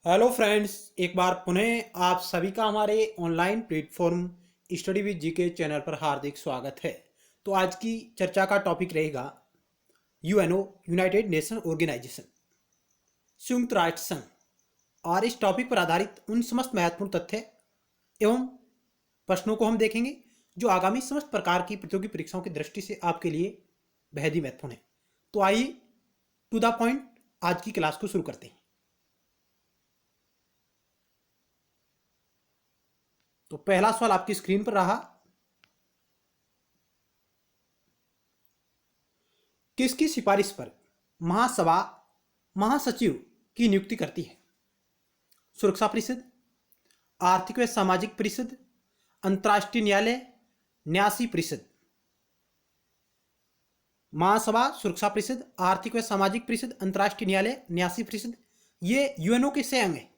Hello friends, एक बार पुनः आप सभी का हमारे online platform study with GK channel पर हार्दिक स्वागत है। तो आज की चर्चा का टॉपिक रहेगा यूएनओ, यूनाइटेड नेशन ऑर्गेनाइजेशन, संयुक्त राष्ट्र संघ। और इस टॉपिक पर आधारित उन समस्त महत्वपूर्ण तथ्य एवं प्रश्नों को हम देखेंगे जो आगामी समस्त प्रकार की प्रतियोगी परीक्षाओं की दृष्टि से आपके लिए बेहद ही महत्वपूर्ण है। तो आइए टू द पॉइंट आज की क्लास को शुरू करते हैं। तो पहला सवाल आपकी स्क्रीन पर रहा, किसकी सिफारिश पर महासभा महासचिव की नियुक्ति करती है? सुरक्षा परिषद, आर्थिक व सामाजिक परिषद, अंतर्राष्ट्रीय न्यायालय, न्यासी परिषद। महासभा, सुरक्षा परिषद, आर्थिक व सामाजिक परिषद, अंतर्राष्ट्रीय न्यायालय, न्यासी परिषद, ये यूएनओ के से अंग है।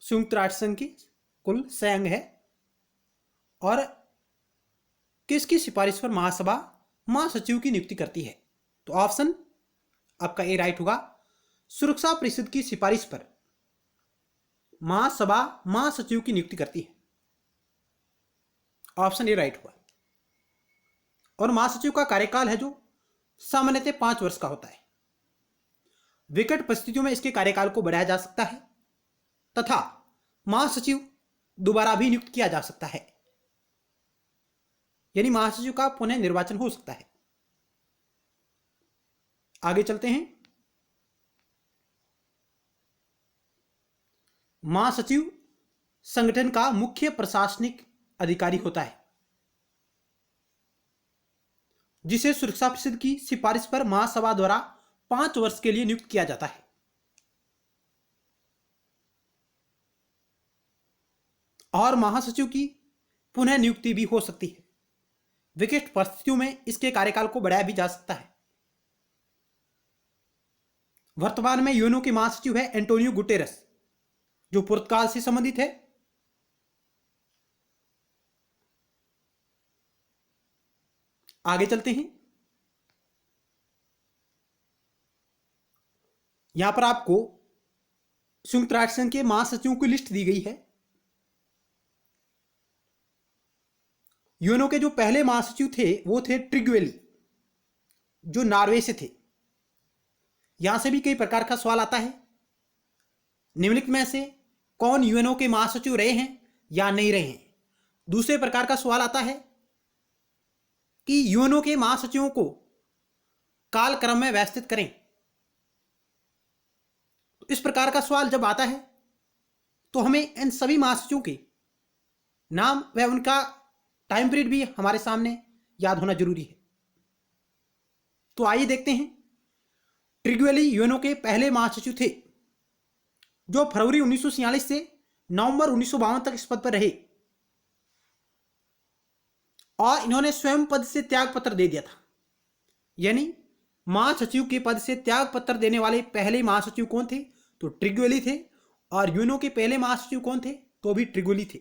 संयुक्त राष्ट्र संघ की कुल से अंग है। और किसकी सिफारिश पर महासभा महासचिव की नियुक्ति करती है? तो ऑप्शन आपका ए राइट होगा। सुरक्षा परिषद की सिफारिश पर महासभा महासचिव की नियुक्ति करती है। ऑप्शन ए राइट होगा। और महासचिव का कार्यकाल है जो सामान्यतः 5 वर्ष का होता है। विकट परिस्थितियों में इसके कार्यकाल को बढ़ाया जा सकता है तथा महासचिव दोबारा भी नियुक्त किया जा सकता है, यानी महासचिव का पुनः निर्वाचन हो सकता है। आगे चलते हैं। महासचिव संगठन का मुख्य प्रशासनिक अधिकारी होता है, जिसे सुरक्षा परिषद की सिफारिश पर महासभा द्वारा 5 वर्ष के लिए नियुक्त किया जाता है। और महासचिव की पुनः नियुक्ति भी हो सकती है। विशिष्ट परिस्थितियों में इसके कार्यकाल को बढ़ाया भी जा सकता है। वर्तमान में यूएनओ के महासचिव है एंटोनियो गुटेरस, जो पुर्तगाल से संबंधित है। आगे चलते हैं। यहां पर आपको संयुक्त राष्ट्र संघ के महासचिवों की लिस्ट दी गई है। यूएनओ के जो पहले महासचिव थे वो थे ट्रिग्वेली, जो नॉर्वे से थे। यहां से भी कई प्रकार का सवाल आता है। निम्नलिखित में से कौन यूएनओ के महासचिव रहे हैं या नहीं रहे हैं? दूसरे प्रकार का सवाल आता है कि यूएनओ के महासचिवों को कालक्रम में व्यवस्थित करें। तो इस प्रकार का सवाल जब आता है तो हमें इन सभी महासचिवों के नाम व उनका टाइम पीरियड भी हमारे सामने याद होना जरूरी है। तो आइए देखते हैं। ट्रिग्वेली यूएनओ के पहले महासचिव थे, जो फरवरी 1946 से नवंबर 1952 तक इस पद पर रहे। और इन्होंने स्वयं पद से त्याग पत्र दे दिया था, यानी महासचिव के पद से त्याग पत्र देने वाले पहले महासचिव कौन थे? तो ट्रिग्वेली थे। और यूएनओ के पहले महासचिव कौन थे? तो भी ट्रिग्वेली थे।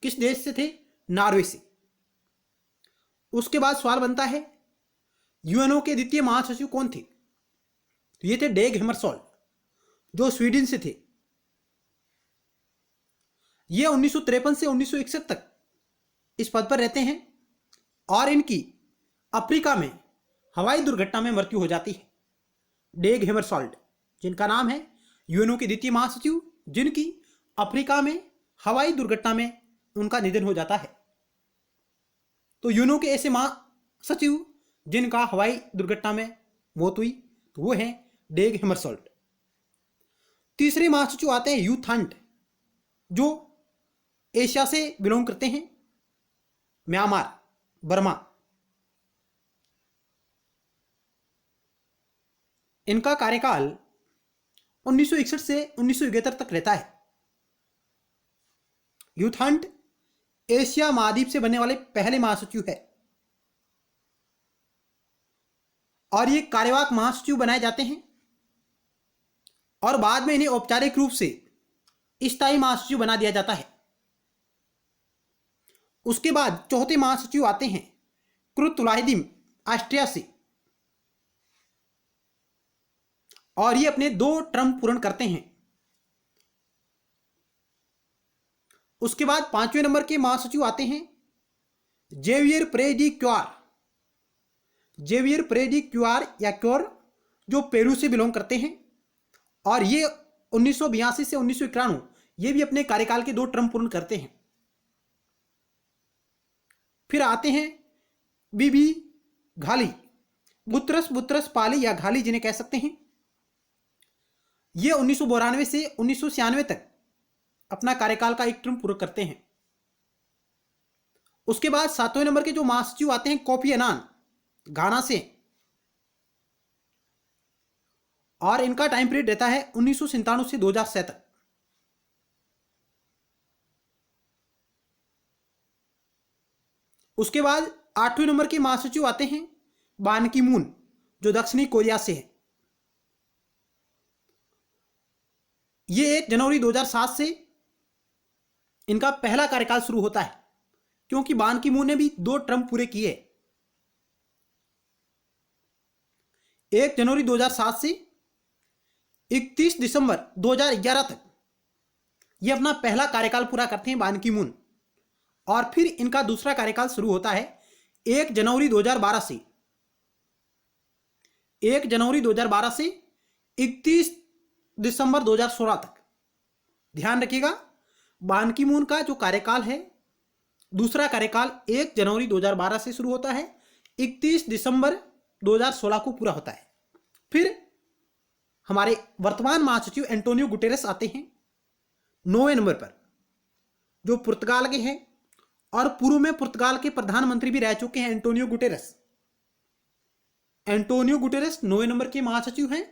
किस देश से थे? नॉर्वे से। उसके बाद सवाल बनता है, यूएनओ के द्वितीय महासचिव कौन थे? तो ये थे डेग हैमरशोल्ड, जो स्वीडन से थे। ये 1953 से 1961 तक इस पद पर रहते हैं। और इनकी अफ्रीका में हवाई दुर्घटना में मृत्यु हो जाती है। डेग हैमरशोल्ड, जिनका नाम है यूएनओ के द्वितीय महासचिव, जिनकी अफ्रीका में हवाई दुर्घटना में उनका निधन हो जाता है। तो यूएनओ के ऐसे महासचिव जिनका हवाई दुर्घटना में मौत हुई, तो वो है डेग हैमरशोल्ड। तीसरे महासचिव आते हैं यू थॉन्ट, जो एशिया से बिलोंग करते हैं, म्यांमार, बर्मा। इनका कार्यकाल 1961 से 1971 तक रहता है। यू थॉन्ट एशिया महाद्वीप से बनने वाले पहले महासचिव है। और ये कार्यवाहक महासचिव बनाए जाते हैं और बाद में इन्हें औपचारिक रूप से स्थायी महासचिव बना दिया जाता है। उसके बाद चौथे महासचिव आते हैं कुर्तुलाहिदीन, ऑस्ट्रिया से। और ये अपने 2 टर्म पूर्ण करते हैं। उसके बाद 5वें नंबर के महासचिव आते हैं Javier Perez de Cuellar. Javier Perez de Cuellar या क्योर, जो पेरू से बिलोंग करते हैं, और ये 1982 से 1991 ये भी अपने कार्यकाल के 2 टर्म पूर्ण करते हैं। फिर आते हैं बीबी घाली, बुतरस बुतरस पाली या घाली जिन्हें कह सकते हैं। ये 1992 से 1996 तक अपना कार्यकाल का 1 टर्म पूरा करते हैं। उसके बाद 7वें नंबर के जो महासचिव आते हैं कोफी अन्नान, घाना से, और इनका टाइम पीरियड रहता है 1997 से 2006 तक। उसके बाद 8वें नंबर के महासचिव आते हैं बान की मून, जो दक्षिणी कोरिया से है। ये 1 जनवरी 2007 से इनका पहला कार्यकाल शुरू होता है, क्योंकि बान की मून ने भी 2 टर्म पूरे किए। 1 जनवरी 2007 से 31 दिसंबर 2011 तक ये अपना पहला कार्यकाल पूरा करते हैं बान की मून, और फिर इनका दूसरा कार्यकाल शुरू होता है 1 जनवरी 2012 से 1 जनवरी 2012 से 31 दिसंबर 2016 तक। ध्यान रखिएगा, बान की मून का जो कार्यकाल है, दूसरा कार्यकाल 1 जनवरी 2012 से शुरू होता है, 31 दिसंबर 2016 को पूरा होता है। फिर हमारे वर्तमान महासचिव एंटोनियो गुटेरेस आते हैं 9वें नंबर पर, जो पुर्तगाल के हैं और पूर्व में पुर्तगाल के प्रधानमंत्री भी रह चुके हैं एंटोनियो गुटेरेस। एंटोनियो गुटेरेस 9वें नंबर के महासचिव हैं,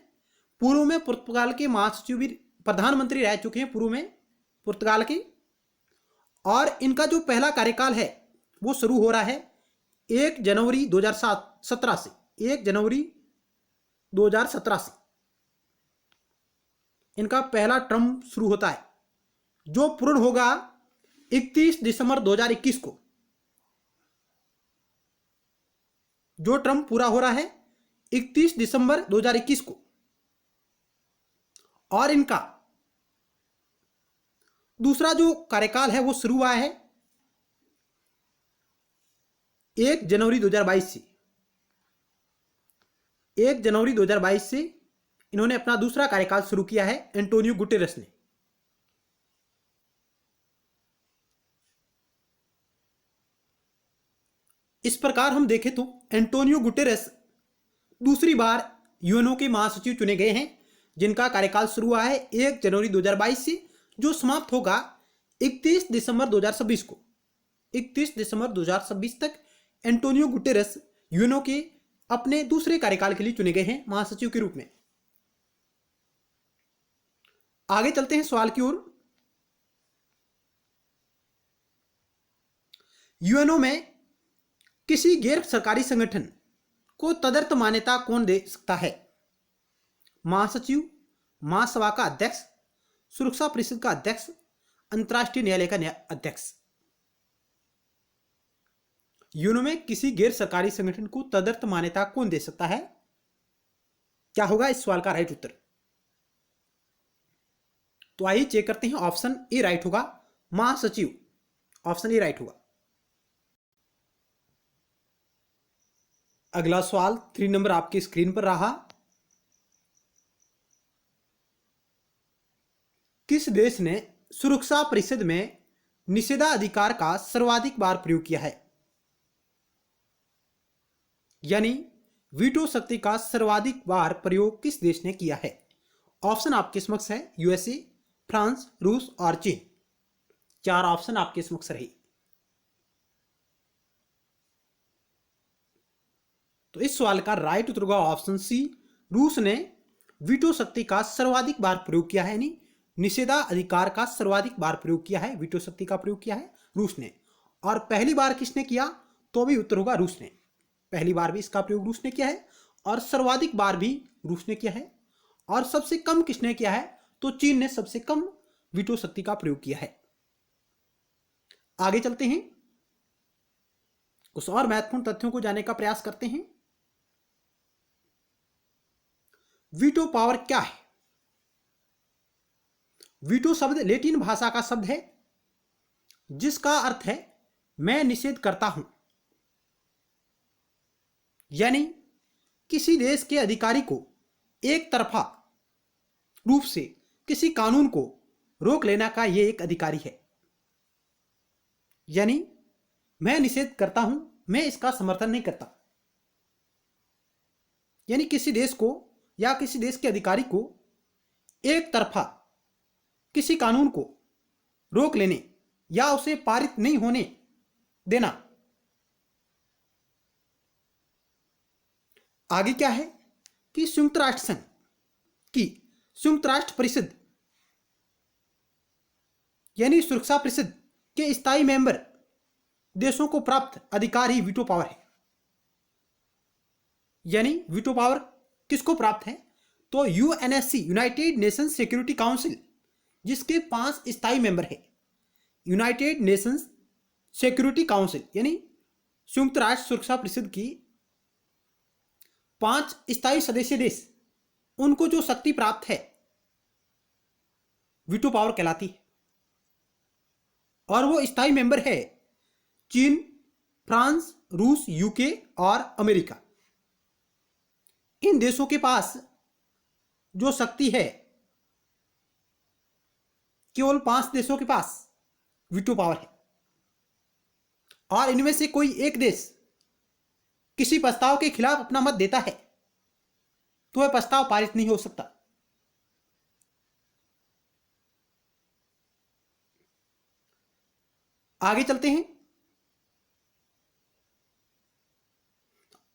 पूर्व में पुर्तगाल के महासचिव भी, प्रधानमंत्री रह चुके हैं पूर्व में पुर्तगाल के। और इनका जो पहला कार्यकाल है वो शुरू हो रहा है 1 जनवरी 2017 से, 1 जनवरी 2017 से इनका पहला टर्म शुरू होता है, जो पूर्ण होगा 31 दिसंबर 2021 को। जो टर्म पूरा हो रहा है 31 दिसंबर 2021 को, और इनका दूसरा जो कार्यकाल है वो शुरू हुआ है 1 जनवरी 2022 से। 1 जनवरी 2022 से इन्होंने अपना दूसरा कार्यकाल शुरू किया है एंटोनियो गुटेरेस ने। इस प्रकार हम देखें तो एंटोनियो गुटेरेस दूसरी बार यूएनओ के महासचिव चुने गए हैं, जिनका कार्यकाल शुरू हुआ है 1 जनवरी 2022 से, जो समाप्त होगा 31 दिसंबर 2026 को। 31 दिसंबर 2026 तक एंटोनियो गुटेरेस यूएनओ के अपने दूसरे कार्यकाल के लिए चुने गए हैं महासचिव के रूप में। आगे चलते हैं सवाल की ओर। यूएनओ में किसी गैर सरकारी संगठन को तदर्थ मान्यता कौन दे सकता है? महासचिव, महासभा का अध्यक्ष, सुरक्षा परिषद का अध्यक्ष, अंतर्राष्ट्रीय न्यायालय का अध्यक्ष। यूएनओ में किसी गैर सरकारी संगठन को तदर्थ मान्यता कौन दे सकता है? क्या होगा इस सवाल का राइट उत्तर? तो आइए चेक करते हैं। ऑप्शन ए राइट होगा, महासचिव। ऑप्शन ए राइट होगा। अगला सवाल 3 नंबर आपकी स्क्रीन पर रहा। किस देश ने सुरक्षा परिषद में निषेधाधिकार का सर्वाधिक बार प्रयोग किया है? यानी वीटो शक्ति का सर्वाधिक बार प्रयोग किस देश ने किया है? ऑप्शन आपके समक्ष है यूएसए, फ्रांस, रूस और चीन। 4 ऑप्शन आपके समक्ष रही। तो इस सवाल का राइट उत्तर होगा ऑप्शन सी, रूस ने वीटो शक्ति का सर्वाधिक बार प्रयोग किया है, यानी निषेधाधिकार का सर्वाधिक बार प्रयोग किया है, वीटो शक्ति का प्रयोग किया है रूस ने। और पहली बार किसने किया? तो भी उत्तर होगा रूस ने। पहली बार भी इसका प्रयोग रूस ने किया है और सर्वाधिक बार भी रूस ने किया है। और सबसे कम किसने किया है? तो चीन ने सबसे कम वीटो शक्ति का प्रयोग किया है। आगे चलते हैं, कुछ और महत्वपूर्ण तथ्यों को जानने का प्रयास करते हैं। वीटो पावर क्या है? वीटो शब्द लैटिन भाषा का शब्द है जिसका अर्थ है मैं निषेध करता हूं। यानी किसी देश के अधिकारी को एक तरफा रूप से किसी कानून को रोक लेना का यह एक अधिकारी है। यानी मैं निषेध करता हूं, मैं इसका समर्थन नहीं करता। यानी किसी देश को या किसी देश के अधिकारी को एक तरफा किसी कानून को रोक लेने या उसे पारित नहीं होने देना। आगे क्या है कि संयुक्त राष्ट्र संघ की संयुक्त राष्ट्र परिषद यानी सुरक्षा परिषद के स्थायी मेंबर देशों को प्राप्त अधिकार ही वीटो पावर है। यानी वीटो पावर किसको प्राप्त है? तो UNSC, United Nations security council, जिसके 5 स्थायी मेंबर है। यूनाइटेड नेशंस सिक्योरिटी काउंसिल यानी संयुक्त राष्ट्र सुरक्षा परिषद की 5 स्थायी सदस्य देश, उनको जो शक्ति प्राप्त है वीटो पावर कहलाती है। और वो स्थायी मेंबर है चीन, फ्रांस, रूस, यूके और अमेरिका। इन देशों के पास जो शक्ति है, केवल 5 देशों के पास वीटो पावर है। और इनमें से कोई एक देश किसी प्रस्ताव के खिलाफ अपना मत देता है तो वह प्रस्ताव पारित नहीं हो सकता। आगे चलते हैं।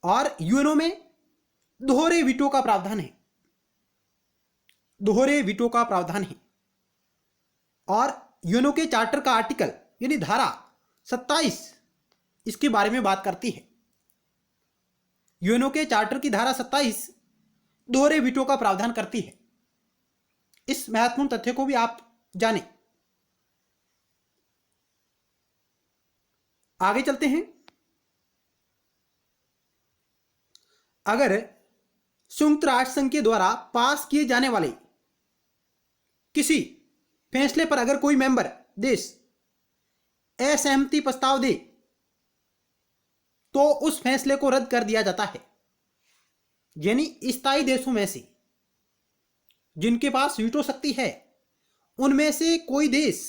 और यूएनओ में दोहरे वीटो का प्रावधान है। दोहरे वीटो का प्रावधान है। और यूएनओ के चार्टर का आर्टिकल यानी धारा 27 इसके बारे में बात करती है। यूएनओ के चार्टर की धारा 27 दोहरे वीटो का प्रावधान करती है। इस महत्वपूर्ण तथ्य को भी आप जानें। आगे चलते हैं। अगर संयुक्त राष्ट्र संघ के द्वारा पास किए जाने वाले किसी फैसले पर अगर कोई मेंबर देश असहमति प्रस्ताव दे तो उस फैसले को रद्द कर दिया जाता है। यानी स्थायी देशों में से जिनके पास वीटो शक्ति है, उनमें से कोई देश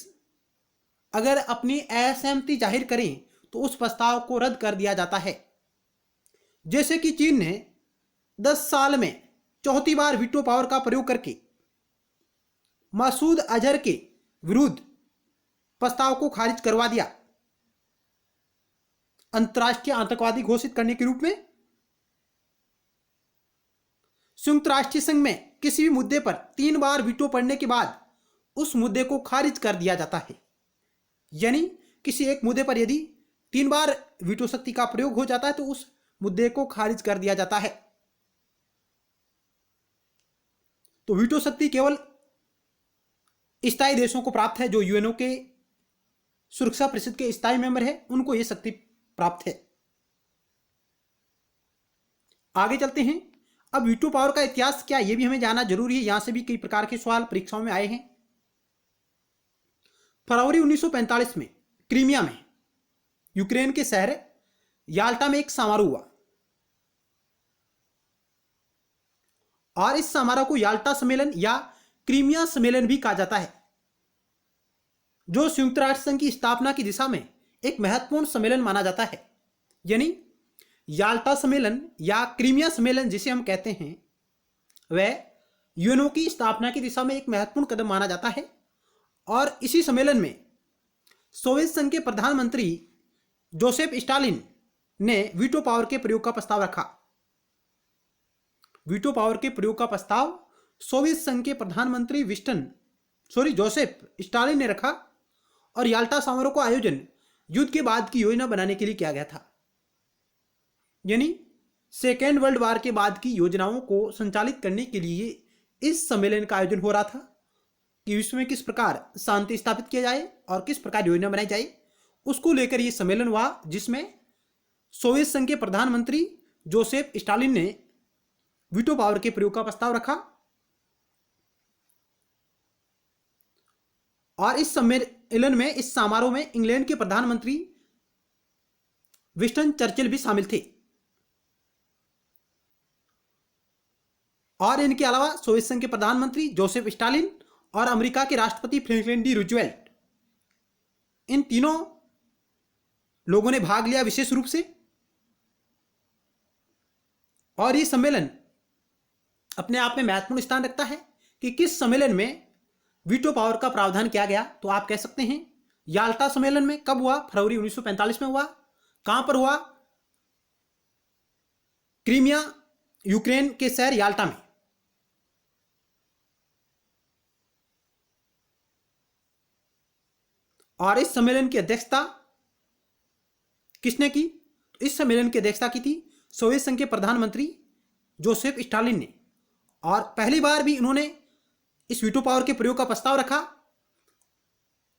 अगर अपनी असहमति जाहिर करें तो उस प्रस्ताव को रद्द कर दिया जाता है। जैसे कि चीन ने 10 साल में 4थी बार वीटो पावर का प्रयोग करके मसूद अजहर के विरुद्ध प्रस्ताव को खारिज करवा दिया, अंतर्राष्ट्रीय आतंकवादी घोषित करने के रूप में। संयुक्त राष्ट्र संघ में किसी भी मुद्दे पर 3 बार वीटो पड़ने के बाद उस मुद्दे को खारिज कर दिया जाता है। यानी किसी एक मुद्दे पर यदि 3 बार वीटो शक्ति का प्रयोग हो जाता है तो उस मुद्दे को खारिज कर दिया जाता है। तो वीटो शक्ति केवल स्थायी देशों को प्राप्त है। जो यूएनओ के सुरक्षा परिषद के स्थायी मेंबर है, उनको यह शक्ति प्राप्त है। आगे चलते हैं। अब वीटो पावर का इतिहास क्या, यह भी हमें जानना जरूरी है। यहां से भी कई प्रकार के सवाल परीक्षाओं में आए हैं। फरवरी 1945 में क्रीमिया में यूक्रेन के शहर याल्टा में एक समारोह हुआ और इस समारोह को याल्टा सम्मेलन या क्रीमिया सम्मेलन भी कहा जाता है, जो संयुक्त राष्ट्र संघ की स्थापना की दिशा में एक महत्वपूर्ण सम्मेलन माना जाता है। यानी याल्टा सम्मेलन या क्रीमिया सम्मेलन जिसे हम कहते हैं, वह यूएनओ की स्थापना की दिशा में एक महत्वपूर्ण कदम माना जाता है। और इसी सम्मेलन में सोवियत संघ के प्रधानमंत्री जोसेफ स्टालिन ने वीटो पावर के प्रयोग का प्रस्ताव रखा। वीटो पावर के प्रयोग का प्रस्ताव सोवियत संघ के प्रधानमंत्री जोसेफ स्टालिन ने रखा और याल्टा समारोह का आयोजन युद्ध के बाद की योजना बनाने के लिए किया गया था। यानी सेकेंड वर्ल्ड वॉर के बाद की योजनाओं को संचालित करने के लिए इस सम्मेलन का आयोजन हो रहा था कि विश्व में किस प्रकार शांति स्थापित किया जाए और किस प्रकार योजना बनाई जाए, उसको लेकर यह सम्मेलन हुआ, जिसमें सोवियत संघ के प्रधानमंत्री जोसेफ स्टालिन ने वीटो पावर के प्रयोग का प्रस्ताव रखा। और इस सम्मेलन में, इस समारोह में इंग्लैंड के प्रधानमंत्री विंस्टन चर्चिल भी शामिल थे। और इनके अलावा सोवियत संघ के प्रधानमंत्री जोसेफ स्टालिन और अमेरिका के राष्ट्रपति फ्रैंकलिन डी रूजवेल्ट, इन तीनों लोगों ने भाग लिया विशेष रूप से। और यह सम्मेलन अपने आप में महत्वपूर्ण स्थान रखता है कि किस सम्मेलन में वीटो पावर का प्रावधान किया गया। तो आप कह सकते हैं याल्टा सम्मेलन में। कब हुआ? फरवरी 1945 में हुआ। कहां पर हुआ? क्रीमिया, यूक्रेन के शहर याल्टा में। और इस सम्मेलन की अध्यक्षता किसने की? तो इस सम्मेलन की अध्यक्षता की थी सोवियत संघ के प्रधानमंत्री जोसेफ स्टालिन ने। और पहली बार भी इन्होंने इस वीटो पावर के प्रयोग का प्रस्ताव रखा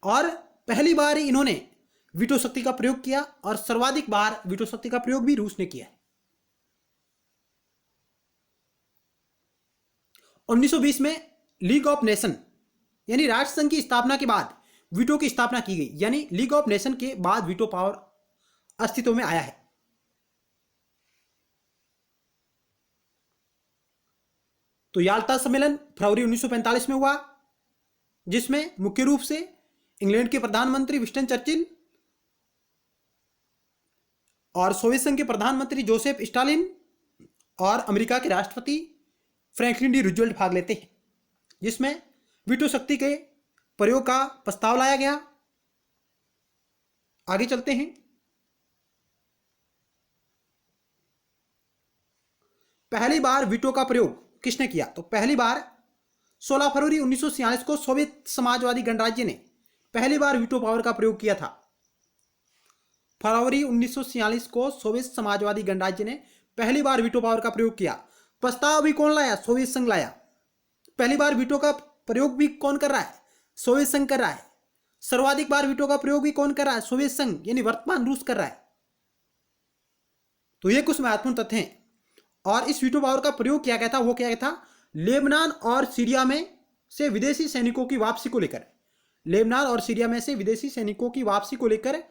और पहली बार ही इन्होंने वीटो शक्ति का प्रयोग किया। और सर्वाधिक बार वीटो शक्ति का प्रयोग भी रूस ने किया है। 1920 में लीग ऑफ नेशन यानी राष्ट्र संघ की स्थापना के बाद वीटो की स्थापना की गई। यानी लीग ऑफ नेशन के बाद वीटो पावर अस्तित्व में आया है। तो याल्टा सम्मेलन फरवरी 1945 में हुआ, जिसमें मुख्य रूप से इंग्लैंड के प्रधानमंत्री विंस्टन चर्चिल और सोवियत संघ के प्रधानमंत्री जोसेफ स्टालिन और अमेरिका के राष्ट्रपति फ्रैंकलिन डी रूजवेल्ट भाग लेते हैं, जिसमें वीटो शक्ति के प्रयोग का प्रस्ताव लाया गया। आगे चलते हैं। पहली बार वीटो का प्रयोग किसने किया? तो पहली बार 16 फरवरी 1946 को सोवियत समाजवादी गणराज्य ने पहली बार वीटो पावर का प्रयोग किया था। फरवरी 1946 को सोवियत समाजवादी गणराज्य ने पहली बार वीटो पावर का प्रयोग किया। प्रस्ताव भी कौन लाया? सोवियत संघ लाया। पहली बार वीटो का प्रयोग भी कौन कर रहा है? सोवियत संघ कर रहा है। सर्वाधिक बार वीटो का प्रयोग भी कौन कर रहा है? सोवियत संघ यानी वर्तमान रूस कर रहा है। तो ये कुछ महत्वपूर्ण तथ्य हैं। और इस वीटो पावर का प्रयोग किया गया था, वो किया गया था लेबनान और सीरिया में से विदेशी सैनिकों की वापसी को लेकर। लेबनान और सीरिया में से विदेशी सैनिकों की वापसी को लेकर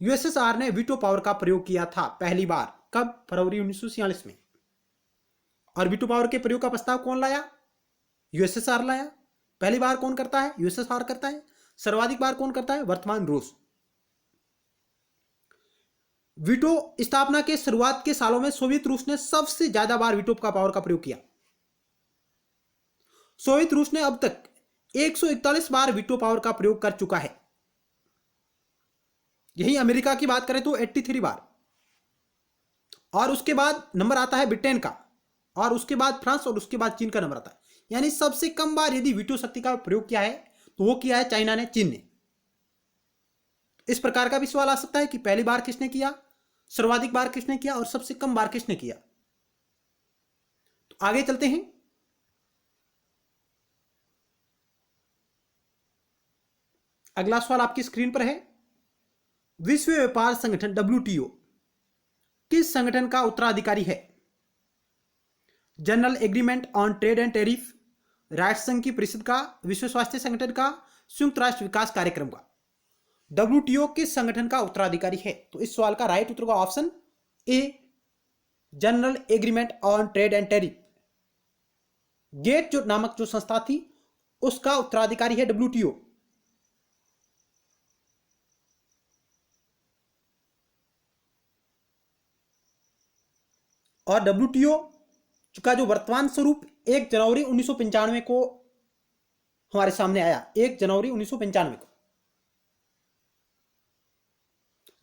यूएसएसआर ने वीटो पावर का प्रयोग किया था पहली बार। कब? फरवरी 1946 में। और वीटो पावर के प्रयोग का प्रस्ताव कौन लाया? यूएसएसआर लाया। पहली बार कौन करता है? यूएसएसआर करता है। सर्वाधिक बार कौन करता है? वर्तमान रूस। वीटो स्थापना के शुरुआत के सालों में सोवियत रूस ने सबसे ज्यादा बार वीटो का पावर का प्रयोग किया। सोवियत रूस ने अब तक 141 बार वीटो पावर का प्रयोग कर चुका है। यही अमेरिका की बात करें तो 83 बार। और उसके बाद नंबर आता है ब्रिटेन का, और उसके बाद फ्रांस, और उसके बाद चीन का नंबर आता है। यानी सबसे कम बार यदि वीटो शक्ति का प्रयोग किया है तो वो किया है चाइना ने, चीन ने। इस प्रकार का भी सवाल आ सकता है कि पहली बार किसने किया, सर्वाधिक बार किसने किया और सबसे कम बार किसने किया। तो आगे चलते हैं। अगला सवाल आपकी स्क्रीन पर है। विश्व व्यापार संगठन WTO किस संगठन का उत्तराधिकारी है? General agreement on trade and tariff, राष्ट्र संघ की परिषद का, विश्व स्वास्थ्य संगठन का, संयुक्त राष्ट्र विकास कार्यक्रम का। WTO किस संगठन का उत्तराधिकारी है? तो इस सवाल का राइट उत्तर का option A, general agreement on trade and tariff. GATT जो नामक जो संस्था थी उसका उत्तराधिकारी है WTO। और WTO का जो वर्तमान स्वरूप 1 जनवरी 1995 को हमारे सामने आया। 1 जनवरी 1995 को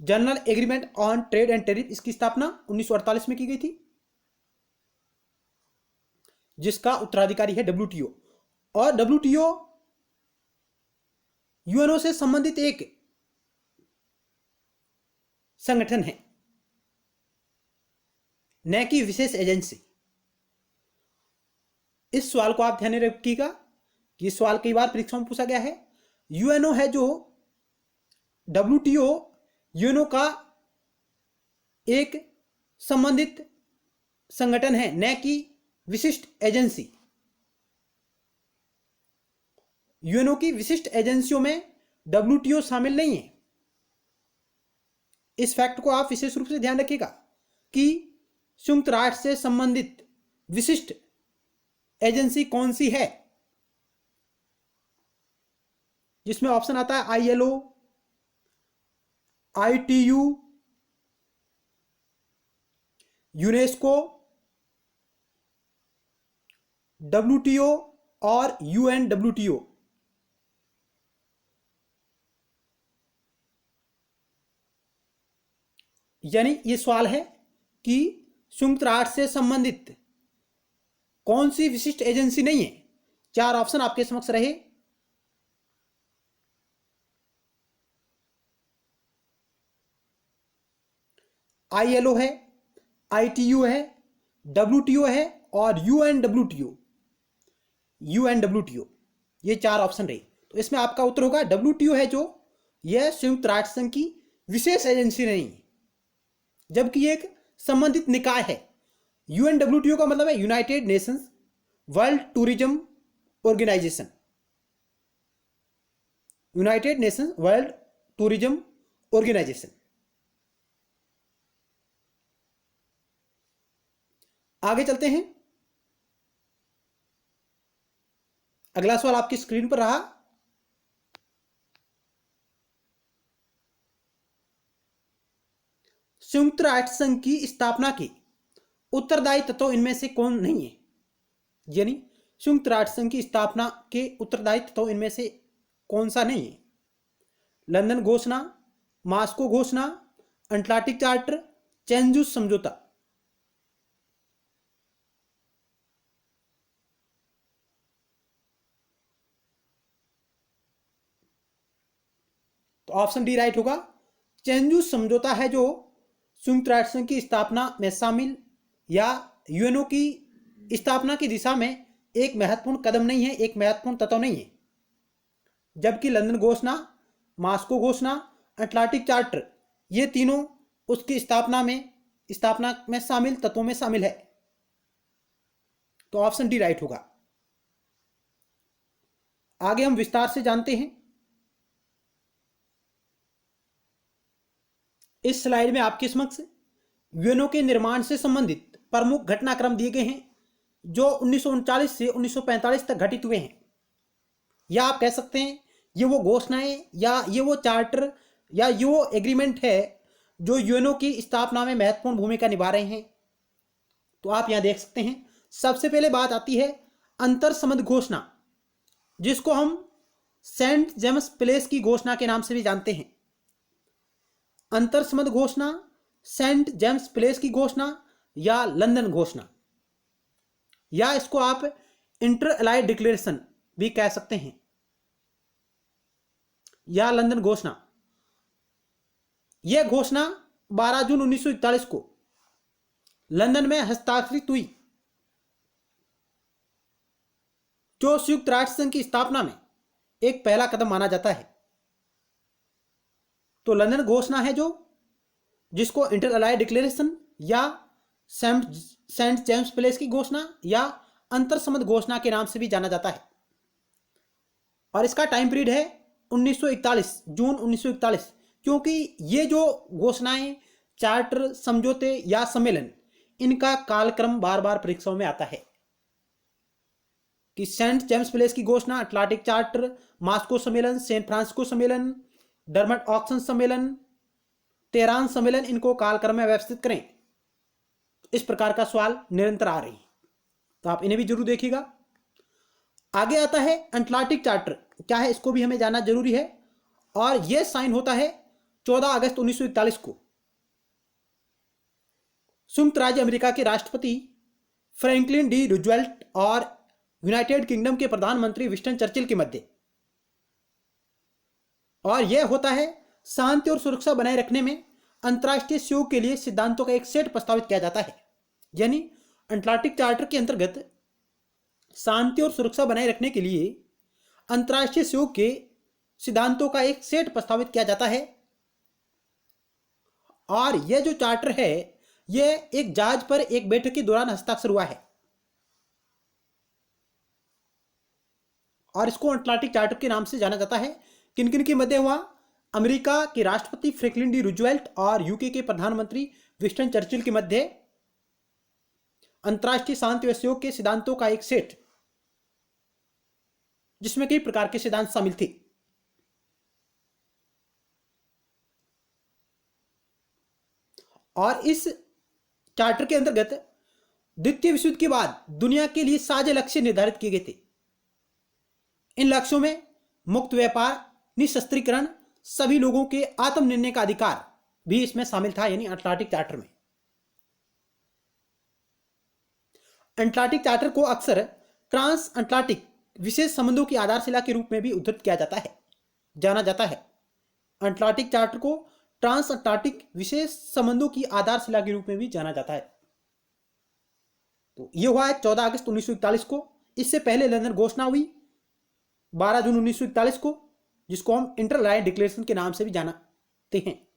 general agreement on trade and tariff, इसकी स्थापना 1948 में की गई थी, जिसका उत्तराधिकारी है WTO। और WTO यूएनओ से संबंधित एक संगठन है, न कि विशेष एजेंसी। इस सवाल को आप ध्यान में रखिएगा कि इस सवाल कई बार परीक्षा में पूछा गया है। यूएनओ है जो WTO यूएनओ का एक संबंधित संगठन है, न कि विशिष्ट एजेंसी। यूएनओ की विशिष्ट एजेंसियों में डब्ल्यूटीओ शामिल नहीं है। इस फैक्ट को आप विशेष रूप से ध्यान रखिएगा कि संयुक्त राष्ट्र से संबंधित विशिष्ट एजेंसी कौन सी है, जिसमें ऑप्शन आता है आईएलओ, आईटीयू, यूनेस्को, डब्ल्यूटीओ और यूएनडब्ल्यूटीओ। यानी ये सवाल है कि संयुक्त राष्ट्र से संबंधित कौन सी विशिष्ट एजेंसी नहीं है। चार ऑप्शन आपके समक्ष रहे। आईएलओ है, आईटीयू है, डब्ल्यूटीओ है और यूएनडब्ल्यूटीओ। ये चार ऑप्शन रहे। तो इसमें आपका उत्तर होगा डब्ल्यूटीओ है, जो यह संयुक्त राष्ट्र संघ की विशेष एजेंसी नहीं है, जबकि एक संबंधित निकाय है। यूएनडब्ल्यूटीओ का मतलब है United Nations World tourism Organisation. United Nations World tourism Organisation. आगे चलते हैं। अगला सवाल आपकी स्क्रीन पर रहा। संयुक्त राष्ट्र संघ की स्थापना के उत्तरदायी तत्व इनमें से कौन नहीं है। यानी संयुक्त राष्ट्र संघ की स्थापना के उत्तरदायी तत्व इनमें से कौन सा नहीं है। लंदन घोषणा, मॉस्को घोषणा, अटलांटिक चार्टर, चेंजूस समझौता। तो ऑप्शन डी राइट होगा। चेंजूस समझौता है जो संयुक्त राष्ट्र संघ की स्थापना में शामिल या यूएनओ की स्थापना की दिशा में एक महत्वपूर्ण कदम नहीं है, एक महत्वपूर्ण तत्व नहीं है। जबकि लंदन घोषणा, मॉस्को घोषणा, अटलांटिक चार्टर ये तीनों उसकी स्थापना में शामिल तत्वों में शामिल है। तो ऑप्शन डी राइट होगा। आगे हम विस्तार से जानते हैं। इस स्लाइड में आपके समक्ष यूएनओ के निर्माण से संबंधित प्रमुख घटनाक्रम दिए गए हैं, जो 1939 से 1945 तक घटित हुए हैं। या आप कह सकते हैं ये वो घोषणाएं या ये वो चार्टर या ये वो एग्रीमेंट है जो यूएनओ की स्थापना में महत्वपूर्ण भूमिका निभा रहे हैं। तो आप यहां देख सकते हैं। सबसे पहले बात आती है अंतर संबंध घोषणा, जिसको हम सेंट जेम्स प्लेस की घोषणा के नाम से भी जानते हैं। अंतर संबंध घोषणा, सेंट जेम्स प्लेस की घोषणा या लंदन घोषणा, या इसको आप इंटर अलाइड डिक्लेरेशन भी कह सकते हैं, या लंदन घोषणा। यह घोषणा 12 जून 1941 को लंदन में हस्ताक्षरित हुई, जो संयुक्त राष्ट्र संघ की स्थापना में एक पहला कदम माना जाता है। तो लंदन घोषणा है जो जिसको इंटर अलाइड डिक्लेरेशन या सेंट जेम्स प्लेस की घोषणा या अंतर संबंध घोषणा के नाम से भी जाना जाता है। और इसका टाइम पीरियड है 1941, जून 1941, क्योंकि ये जो घोषणाएं, चार्टर, समझौते या सम्मेलन, इनका कालक्रम बार बार परीक्षाओं में आता है कि सेंट जेम्स प्लेस की घोषणा, अटलांटिक चार्टर, मॉस्को सम्मेलन, सैन फ्रांसिस्को सम्मेलन, डर्मट ऑक्सन सम्मेलन, तेहरान सम्मेलन, इनको कालक्रम में व्यवस्थित करें। इस प्रकार का सवाल निरंतर आ रही है, तो आप इन्हें भी जरूर देखिएगा। आगे आता है अटलांटिक चार्टर, क्या है इसको भी हमें जानना जरूरी है। और यह साइन होता है 14 अगस्त 1941 को संयुक्त राज्य अमेरिका के राष्ट्रपति फ्रैंकलिन डी रूजवेल्ट और यूनाइटेड किंगडम के प्रधानमंत्री विंस्टन चर्चिल के मध्य। और यह होता है शांति और सुरक्षा बनाए रखने में अंतर्राष्ट्रीय सहयोग के लिए सिद्धांतों का एक सेट प्रस्तावित किया जाता है। यानी अटलांटिक चार्टर के अंतर्गत शांति और सुरक्षा बनाए रखने के लिए अंतर्राष्ट्रीय सहयोग के सिद्धांतों का एक सेट प्रस्तावित किया जाता है। और यह जो चार्टर है, यह एक जहाज पर एक बैठक के दौरान हस्ताक्षर हुआ है। और इसको अटलांटिक चार्टर के नाम से जाना जाता है। किन किन के मध्य हुआ? अमेरिका के राष्ट्रपति फ्रैंकलिन डी रूजवेल्ट और यूके के प्रधानमंत्री विंस्टन चर्चिल के मध्य अंतर्राष्ट्रीय शांति व सहयोग के सिद्धांतों का एक सेट, जिसमें कई प्रकार के सिद्धांत शामिल थे। और इस चार्टर के अंतर्गत द्वितीय विश्व युद्ध के बाद दुनिया के लिए साझा लक्ष्य निर्धारित किए गए थे। इन लक्ष्यों में मुक्त व्यापार, निशस्त्रीकरण, सभी लोगों के आत्मनिर्णय का अधिकार भी इसमें शामिल था, यानी अटलांटिक चार्टर में। अटलांटिक चार्टर को अक्सर ट्रांस अटलांटिक विशेष संबंधों की आधारशिला के रूप में भी उद्धृत किया जाता है, जाना जाता है। अटलांटिक चार्टर को ट्रांस अटलांटिक विशेष संबंधों की आधारशिला के रूप में भी जाना जाता है। तो यह हुआ है 14 अगस्त 1941 को। इससे पहले लंदन घोषणा हुई 12 जून 1941 को, जिसको हम इंटर-अलाइड डिक्लेरेशन के नाम से भी जानते हैं।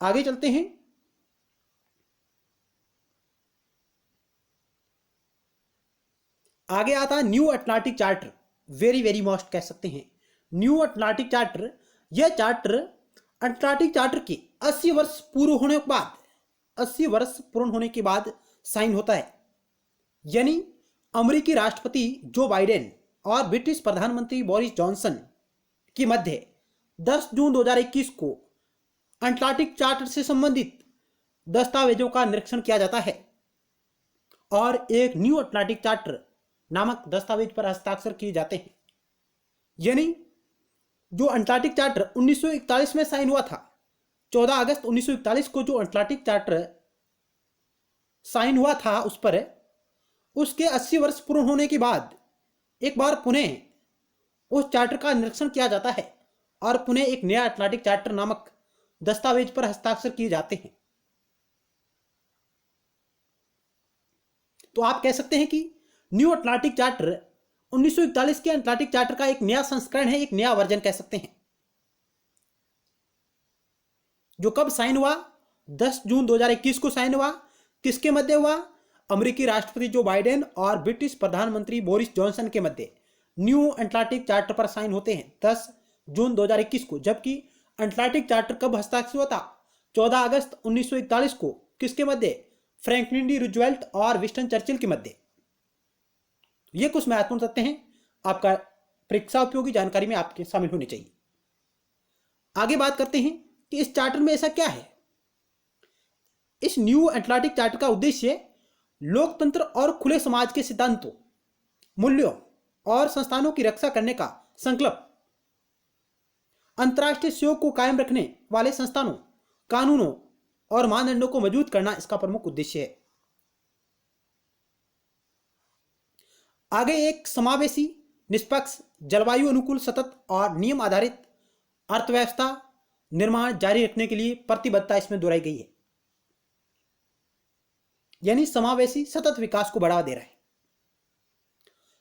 आगे चलते हैं। आगे आता है new Atlantic charter, very very most कह सकते हैं। न्यू अटलांटिक चार्टर, यह चार्टर अटलांटिक चार्टर के 80 वर्ष पूर्ण होने के बाद 80 वर्ष पूर्ण होने के बाद साइन होता है। यानी अमेरिकी राष्ट्रपति जो बाइडेन और ब्रिटिश प्रधानमंत्री बोरिस जॉनसन के मध्य 10 जून 2021 को अटलांटिक चार्टर से संबंधित दस्तावेजों का निरीक्षण किया जाता है और एक न्यू अटलांटिक चार्टर नामक दस्तावेज पर हस्ताक्षर किए जाते हैं। यानी जो अटलांटिक चार्टर 1941 में साइन हुआ था, 14 अगस्त 1941 को जो अटलांटिक चार्टर साइन हुआ था, उस पर उसके 80 वर्ष पूर्ण होने के बाद एक बार पुनः उस चार्टर का निरीक्षण किया जाता है और पुनः एक नया अटलांटिक चार्टर नामक दस्तावेज पर हस्ताक्षर किए जाते हैं। तो आप कह सकते हैं कि न्यू अटलांटिक चार्टर 1941 के अटलांटिक चार्टर का एक नया संस्करण है, एक नया वर्जन कह सकते हैं, जो कब साइन हुआ? 10 जून 2021 को साइन हुआ। किसके मध्य हुआ? अमेरिकी राष्ट्रपति जो बाइडेन और ब्रिटिश प्रधानमंत्री बोरिस जॉनसन के मध्य न्यू अटलांटिक चार्टर पर साइन होते हैं 10 जून 2021 को। जबकि अटलांटिक चार्टर कब हस्ताक्षर हुआ था? 14 अगस्त 1941 को। किसके मध्य? फ्रैंकलिन डी रूजवेल्ट और विंस्टन चर्चिल के मध्य। ये कुछ महत्वपूर्ण तथ्य हैं, आपका परीक्षा उपयोगी जानकारी में आपके शामिल होने चाहिए। आगे बात करते हैं कि इस चार्टर में ऐसा क्या है। इस न्यू अटलांटिक चार्टर का उद्देश्य लोकतंत्र और खुले समाज के सिद्धांतों, मूल्यों और संस्थानों की रक्षा करने का संकल्प, अंतर्राष्ट्रीय सहयोग को कायम रखने वाले संस्थानों, कानूनों और मानदंडों को मजबूत करना इसका प्रमुख उद्देश्य है। आगे एक समावेशी, निष्पक्ष, जलवायु अनुकूल, सतत और नियम आधारित अर्थव्यवस्था निर्माण जारी रखने के लिए प्रतिबद्धता इसमें दोहराई गई है। यानी समावेशी सतत विकास को बढ़ावा दे रहा है।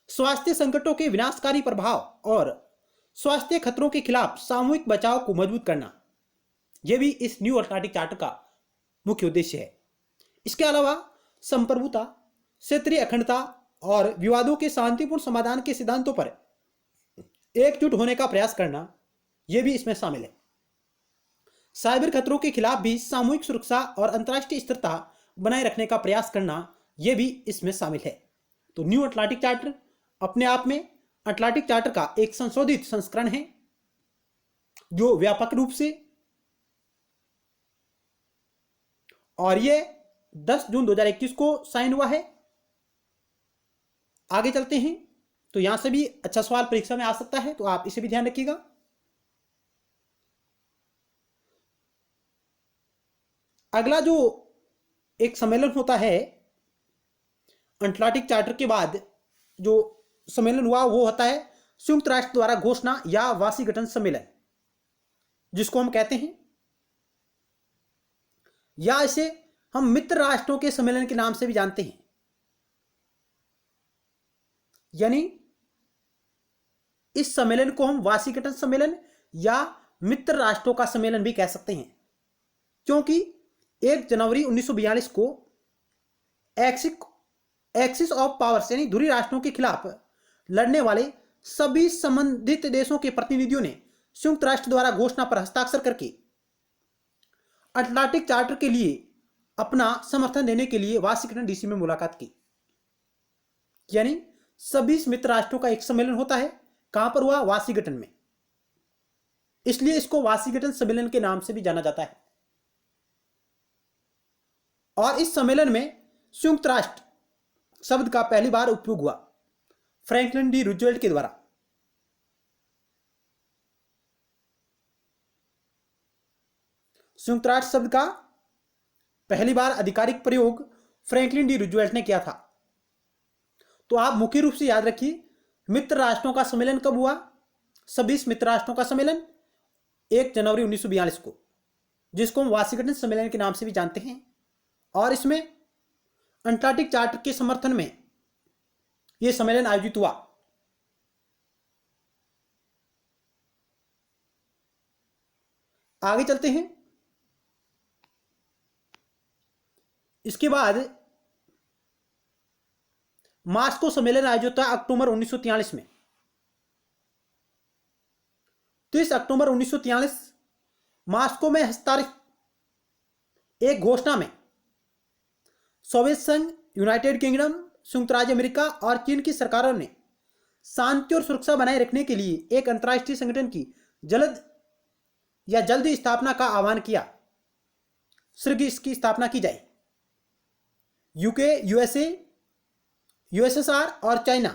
स्वास्थ्य संकटों के विनाशकारी प्रभाव और स्वास्थ्य खतरों के खिलाफ सामूहिक बचाव को मजबूत करना, यह भी इस न्यू अटलांटिक चार्टर का मुख्य उद्देश्य है। इसके अलावा संप्रभुता, क्षेत्रीय अखंडता और विवादों के शांतिपूर्ण समाधान के सिद्धांतों पर एकजुट होने का प्रयास करना, यह भी इसमें शामिल है। साइबर खतरों के खिलाफ भी सामूहिक सुरक्षा और अंतर्राष्ट्रीय स्थिरता बनाए रखने का प्रयास करना, यह भी इसमें शामिल है। तो न्यू अटलांटिक चार्टर अपने आप में अटलांटिक चार्टर का एक संशोधित संस्करण है, जो व्यापक रूप से, और यह 10 जून 2021 को साइन हुआ है। आगे चलते हैं। तो यहां से भी अच्छा सवाल परीक्षा में आ सकता है, तो आप इसे भी ध्यान रखिएगा। अगला जो एक सम्मेलन होता है अटलांटिक चार्टर के बाद, जो सम्मेलन हुआ वो होता है संयुक्त राष्ट्र द्वारा घोषणा या वाशिंगटन सम्मेलन, जिसको हम कहते हैं, या इसे हम मित्र राष्ट्रों के सम्मेलन के नाम से भी जानते हैं। यानी इस सम्मेलन को हम वाशिंगटन सम्मेलन या मित्र राष्ट्रों का सम्मेलन भी कह सकते हैं, क्योंकि 1 जनवरी 1942 को एक्सिस ऑफ पावर्स यानी धुरी राष्ट्रों के खिलाफ लड़ने वाले सभी संबंधित देशों के प्रतिनिधियों ने संयुक्त राष्ट्र द्वारा घोषणा पर हस्ताक्षर करके अटलांटिक चार्टर के लिए अपना समर्थन देने के लिए वाशिंगटन डीसी में मुलाकात की। यानी सभी मित्र राष्ट्रों का एक सम्मेलन होता है। कहां पर हुआ? वाशिंगटन में। इसलिए इसको वाशिंगटन सम्मेलन के नाम से भी जाना जाता है। और इस सम्मेलन में संयुक्त राष्ट्र शब्द का पहली बार उपयोग हुआ फ्रैंकलिन डी रूजवेल्ट के द्वारा। संयुक्त राष्ट्र शब्द का पहली बार आधिकारिक प्रयोग फ्रैंकलिन डी रूजवेल्ट ने किया था। तो आप मुख्य रूप से याद रखिए, मित्र राष्ट्रों का सम्मेलन कब हुआ? सभी मित्र राष्ट्रों का सम्मेलन 1 जनवरी 1942 को, जिसको हम वाशिंगटन सम्मेलन के नाम से भी जानते हैं। और इसमें अटलांटिक चार्टर के समर्थन में यह सम्मेलन आयोजित हुआ। आगे चलते हैं। इसके बाद मास्को सम्मेलन आयोजित हुआ अक्टूबर 1943 में। 30 अक्टूबर 1943 मास्को में हस्ताक्षरित एक घोषणा में सोवियत संघ, यूनाइटेड किंगडम, संयुक्त राज्य अमेरिका और चीन की सरकारों ने शांति और सुरक्षा बनाए रखने के लिए एक अंतर्राष्ट्रीय संगठन की जल्दी स्थापना का आह्वान किया। शीघ्र इसकी स्थापना की जाए। यूके, यूएसए, यूएसएसआर और चाइना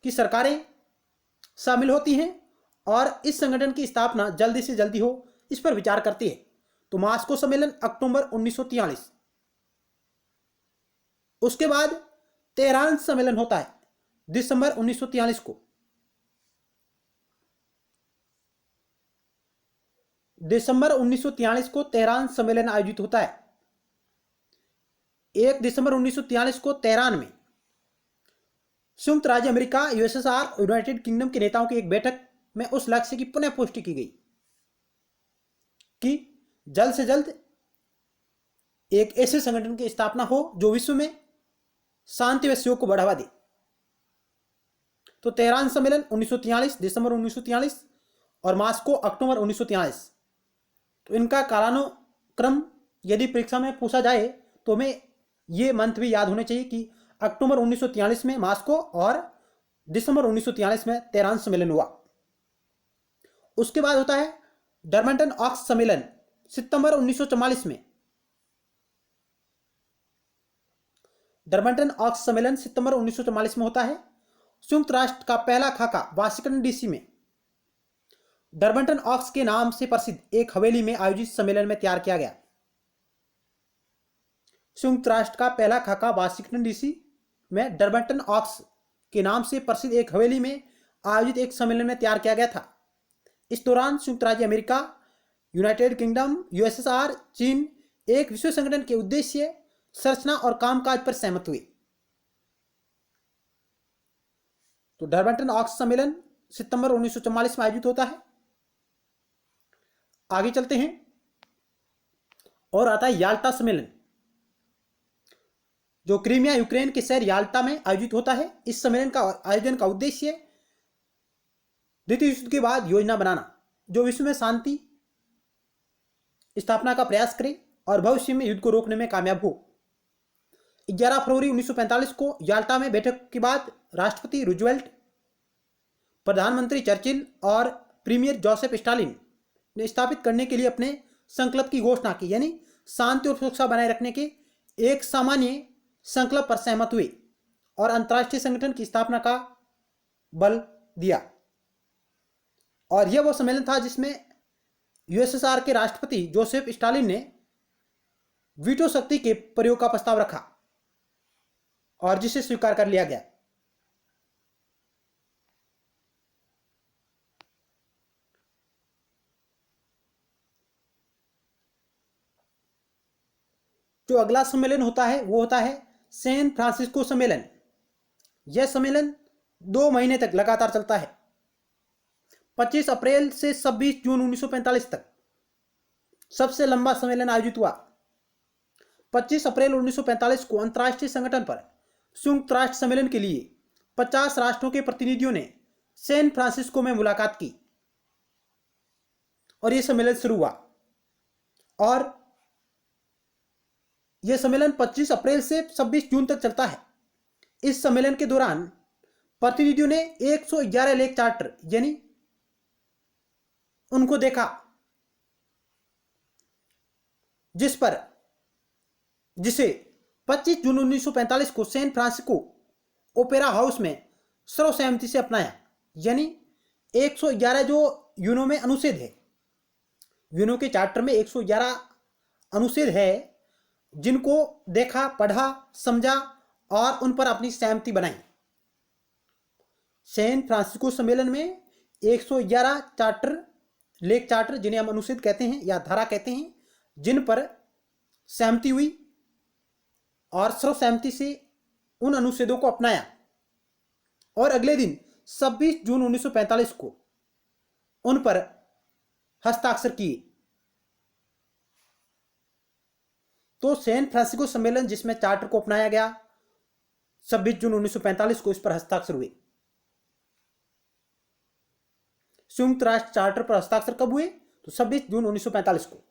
की सरकारें शामिल होती हैं और इस संगठन की स्थापना जल्दी से जल्दी हो, इस पर विचार करती है। तो मास्को सम्मेलन अक्टूबर 1943। उसके बाद तेहरान सम्मेलन होता है दिसंबर 1943 को। दिसंबर 1943 को तेहरान सम्मेलन आयोजित होता है। 1 दिसंबर 1943 को तेहरान में संयुक्त राज्य अमेरिका, यूएसएसआर और यूनाइटेड किंगडम के नेताओं की एक बैठक में उस लक्ष्य की पुनः पुष्टि की गई कि जल्द से जल्द एक ऐसे संगठन की स्थापना हो जो विश्व में शांति व सहयोग को बढ़ावा दे। तो तेहरान सम्मेलन 1943 दिसंबर 1943 और मास्को अक्टूबर 1943। तो इनका कालानुक्रम यदि परीक्षा में पूछा जाए तो हमें ये मंथ भी याद होने चाहिए कि अक्टूबर 1943 में मास्को और दिसंबर 1943 में तेहरान सम्मेलन हुआ। उसके बाद होता है डरबन ऑक्स सम्मेलन सितंबर 1944 में। डरबन ऑक्स सम्मेलन सितंबर 1944 में होता है। संयुक्त राष्ट्र का पहला खाका वाशिंगटन डीसी में डरबन ऑक्स के नाम से प्रसिद्ध एक हवेली में आयोजित सम्मेलन में तैयार किया गया। संयुक्त राष्ट्र का पहला खाका वाशिंगटन डीसी में डरबन ऑक्स के नाम से प्रसिद्ध एक हवेली में आयोजित एक सम्मेलन में तैयार किया गया था। इस दौरान संयुक्त राज्य अमेरिका, यूनाइटेड किंगडम, यूएसएसआर, चीन एक विश्व संगठन के उद्देश्य, संरचना और कामकाज पर सहमत हुए। तो डरबन ऑक्स सम्मेलन सितंबर 1944 में आयोजित होता है। आगे चलते हैं और आता है याल्टा सम्मेलन, जो क्रीमिया यूक्रेन के शहर याल्टा में आयोजित होता है। इस सम्मेलन का आयोजन का उद्देश्य द्वितीय युद्ध के बाद योजना बनाना जो विश्व में शांति स्थापना का प्रयास करे और भविष्य में युद्ध को रोकने में कामयाब हो। 11 फरवरी 1945 को याल्टा में बैठक के बाद राष्ट्रपति रूजवेल्ट, प्रधानमंत्री चर्चिल और प्रीमियर जोसेफ स्टालिन ने स्थापित करने के लिए अपने संकल्प की घोषणा की। यानी शांति और सुरक्षा बनाए रखने के एक सामान्य संकल्प पर सहमत हुए और अंतर्राष्ट्रीय संगठन की स्थापना का बल दिया। और यह वो सम्मेलन था जिसमें यूएसएसआर के राष्ट्रपति जोसेफ स्टालिन ने वीटो शक्ति के प्रयोग का प्रस्ताव रखा और जिसे स्वीकार कर लिया गया। जो अगला सम्मेलन होता है वो होता है सैन फ्रांसिस्को सम्मेलन। यह सम्मेलन 2 महीने तक लगातार चलता है। 25 अप्रैल से 26 जून 1945 तक सबसे लंबा सम्मेलन आयोजित हुआ। 25 अप्रैल 1945 को अंतर्राष्ट्रीय संगठन पर संयुक्त राष्ट्र सम्मेलन के लिए 50 राष्ट्रों के प्रतिनिधियों ने सैन फ्रांसिस्को में मुलाकात की और यह सम्मेलन शुरू हुआ। और यह सम्मेलन 25 अप्रैल से 26 जून तक चलता है। इस सम्मेलन के दौरान प्रतिनिधियों ने 111 लेख चार्टर यानी उनको देखा, जिसे 25 जून 1945 को सैन फ्रांसिस्को ओपेरा हाउस में सर्वसहमति से अपनाया। यानी 111 जो यूनो में अनुच्छेद है, यूनो के चार्टर में 111 अनुच्छेद है, जिनको देखा, पढ़ा, समझा और उन पर अपनी सहमति बनाई। सैन फ्रांसिस्को सम्मेलन में 111 चार्टर, लेख चार्टर जिन्हें हम अनुच्छेद कहते हैं या धारा कहते हैं, जिन पर सहमति हुई और सर्वसहमति से उन अनुच्छेदों को अपनाया और अगले दिन 26 जून 1945 को उन पर हस्ताक्षर किए। तो सैन फ्रांसिस्को सम्मेलन जिसमें चार्टर को अपनाया गया, 26 जून 1945 को इस पर हस्ताक्षर हुए। संयुक्त राष्ट्र चार्टर पर हस्ताक्षर कब हुए? तो 26 जून 1945 को।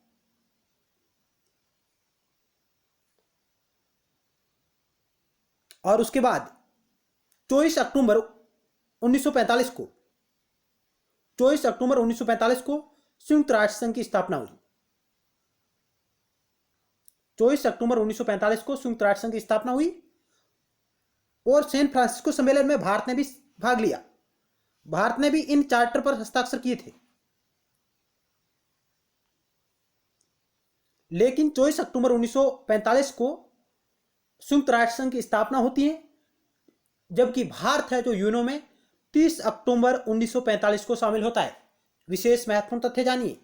और उसके बाद 24 अक्टूबर 1945 को 24 अक्टूबर 1945 को संयुक्त राष्ट्र संघ की स्थापना हुई। 24 अक्टूबर 1945 को संयुक्त राष्ट्र संघ की स्थापना हुई और सैन फ्रांसिस्को सम्मेलन में भारत ने भी भाग लिया। भारत ने भी इन चार्टर पर हस्ताक्षर किए थे। लेकिन 24 अक्टूबर 1945 को संयुक्त राष्ट्र संघ की स्थापना होती है, जबकि भारत है जो यूनो में 30 अक्टूबर 1945 को शामिल होता है। विशेष महत्वपूर्ण तथ्य जानिए,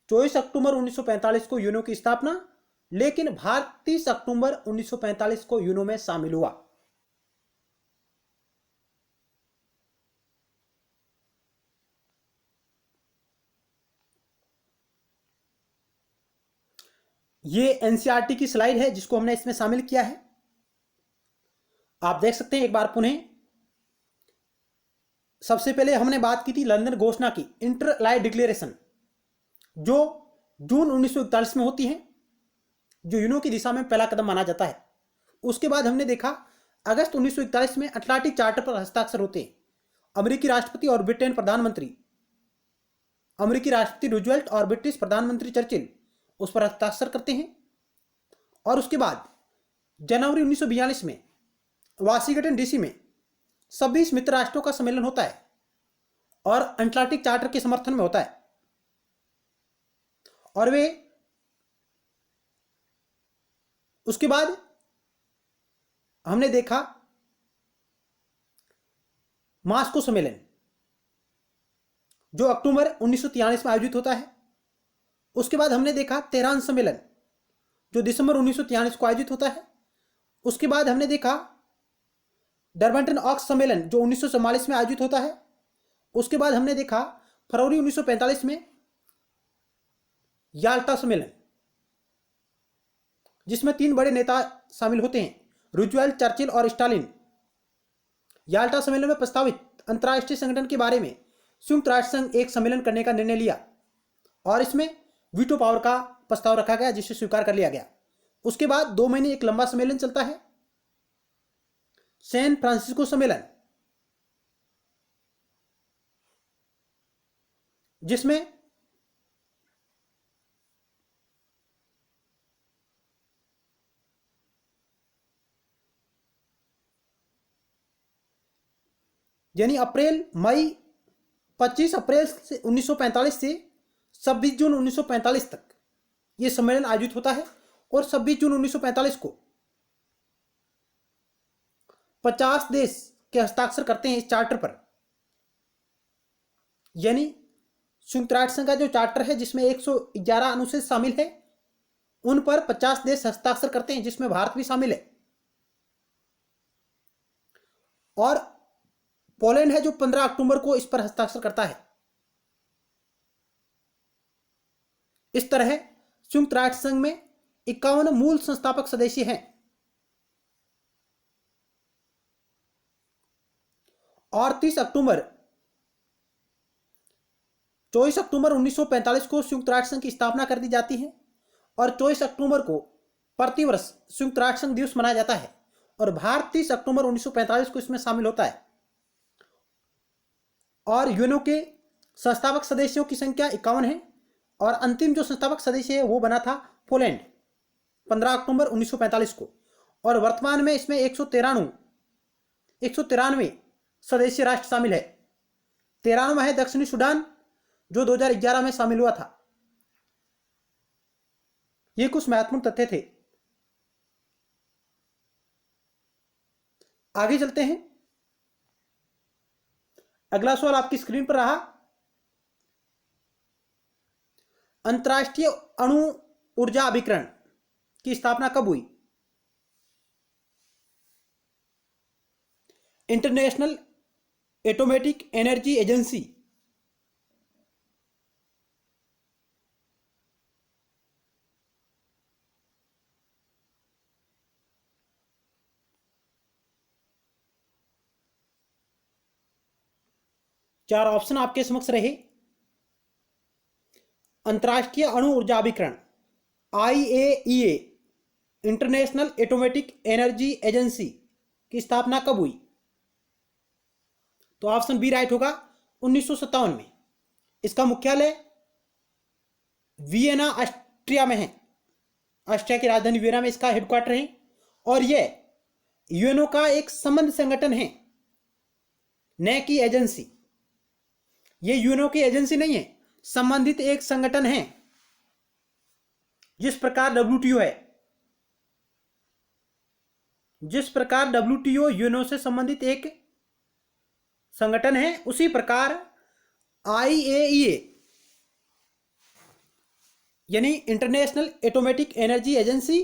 24 अक्टूबर 1945 को यूनो की स्थापना, लेकिन भारत 30 अक्टूबर 1945 को यूनो में शामिल हुआ। ये एनसीईआरटी की स्लाइड है जिसको हमने इसमें शामिल किया है। आप देख सकते हैं एक बार पुनः। सबसे पहले हमने बात की थी लंदन घोषणा की, इंटर अलाइ डिक्लेरेशन, जो जून 1941 में होती है, जो यूनो की दिशा में पहला कदम माना जाता है। उसके बाद हमने देखा अगस्त 1941 में अटलांटिक चार्टर पर हस्ताक्षर होते हैं। अमेरिकी राष्ट्रपति और ब्रिटेन प्रधानमंत्री, अमेरिकी राष्ट्रपति रूजवेल्ट और ब्रिटिश प्रधानमंत्री चर्चिल उस पर हस्ताक्षर करते हैं। और उसके बाद जनवरी 1942 में वाशिंगटन डीसी में 26 मित्र राष्ट्रों का सम्मेलन होता है और अटलांटिक चार्टर के समर्थन में होता है। और वे उसके बाद हमने देखा मास्को सम्मेलन, जो अक्टूबर 1943 में आयोजित होता है। उसके बाद हमने देखा तेहरान सम्मेलन, जो दिसंबर 1943 को आयोजित होता है। उसके बाद हमने देखा डरबंटन ऑक्स सम्मेलन, जो 1944 में आयोजित होता है। उसके बाद हमने देखा फरवरी 1945 में याल्टा सम्मेलन, जिसमें 3 बड़े नेता शामिल होते हैं, रूजवेल्ट, चर्चिल और स्टालिन। याल्टा सम्मेलन में प्रस्तावित अंतर्राष्ट्रीय संगठन के बारे में संयुक्त राष्ट्र संघ एक सम्मेलन करने का निर्णय लिया और इसमें वीटो पावर का प्रस्ताव रखा गया, जिसे स्वीकार कर लिया गया। उसके बाद 2 महीने एक लंबा सम्मेलन चलता है, सैन फ्रांसिस्को सम्मेलन, जिसमें यानी अप्रैल मई 25 अप्रैल से 1945 से 26 जून 1945 तक यह सम्मेलन आयोजित होता है। और 26 जून 1945 को 50 देश के हस्ताक्षर करते हैं इस चार्टर पर। यानी संयुक्त राष्ट्र संघ का जो चार्टर है, जिसमें 111 अनुच्छेद शामिल है, उन पर 50 देश हस्ताक्षर करते हैं, जिसमें भारत भी शामिल है। और पोलैंड है जो 15 अक्टूबर को इस पर हस्ताक्षर करता है। इस तरह संयुक्त राष्ट्र संघ में 51 मूल संस्थापक सदस्य हैं। और 24 अक्टूबर 1945 को संयुक्त राष्ट्र संघ की स्थापना कर दी जाती है और 24 अक्टूबर को प्रतिवर्ष संयुक्त राष्ट्र संघ दिवस मनाया जाता है और भारत 30 अक्टूबर 1945 को इसमें शामिल होता है। और यूएनओ के संस्थापक सदस्यों की संख्या 51 है और अंतिम जो संस्थापक सदस्य है वो बना था पोलैंड 15 अक्टूबर 1945 को। और वर्तमान में इसमें 193 सदस्य राष्ट्र शामिल है। 93वां है दक्षिणी सूडान जो 2011 में शामिल हुआ था। ये कुछ महत्वपूर्ण तथ्य थे। आगे चलते हैं। अगला सवाल आपकी स्क्रीन पर रहा। अंतर्राष्ट्रीय अणु ऊर्जा अभिकरण की स्थापना कब हुई? इंटरनेशनल एटॉमिक एनर्जी एजेंसी चार ऑप्शन आपके समक्ष रहे। अंतर्राष्ट्रीय अणु ऊर्जा अभिकरण IAEA international atomic energy agency की स्थापना कब हुई? तो ऑप्शन बी राइट होगा 1957 में। इसका मुख्यालय वियना ऑस्ट्रिया में है। ऑस्ट्रिया की राजधानी वियना में इसका हेडक्वार्टर है और यह यूएनओ का एक संबंध संगठन है, न कि एजेंसी। ये यूएनओ की एजेंसी नहीं है, संबंधित एक संगठन है। जिस प्रकार WTO है, जिस प्रकार WTO यूएनओ से संबंधित एक संगठन है, उसी प्रकार IAEA यानी इंटरनेशनल एटॉमिक एनर्जी एजेंसी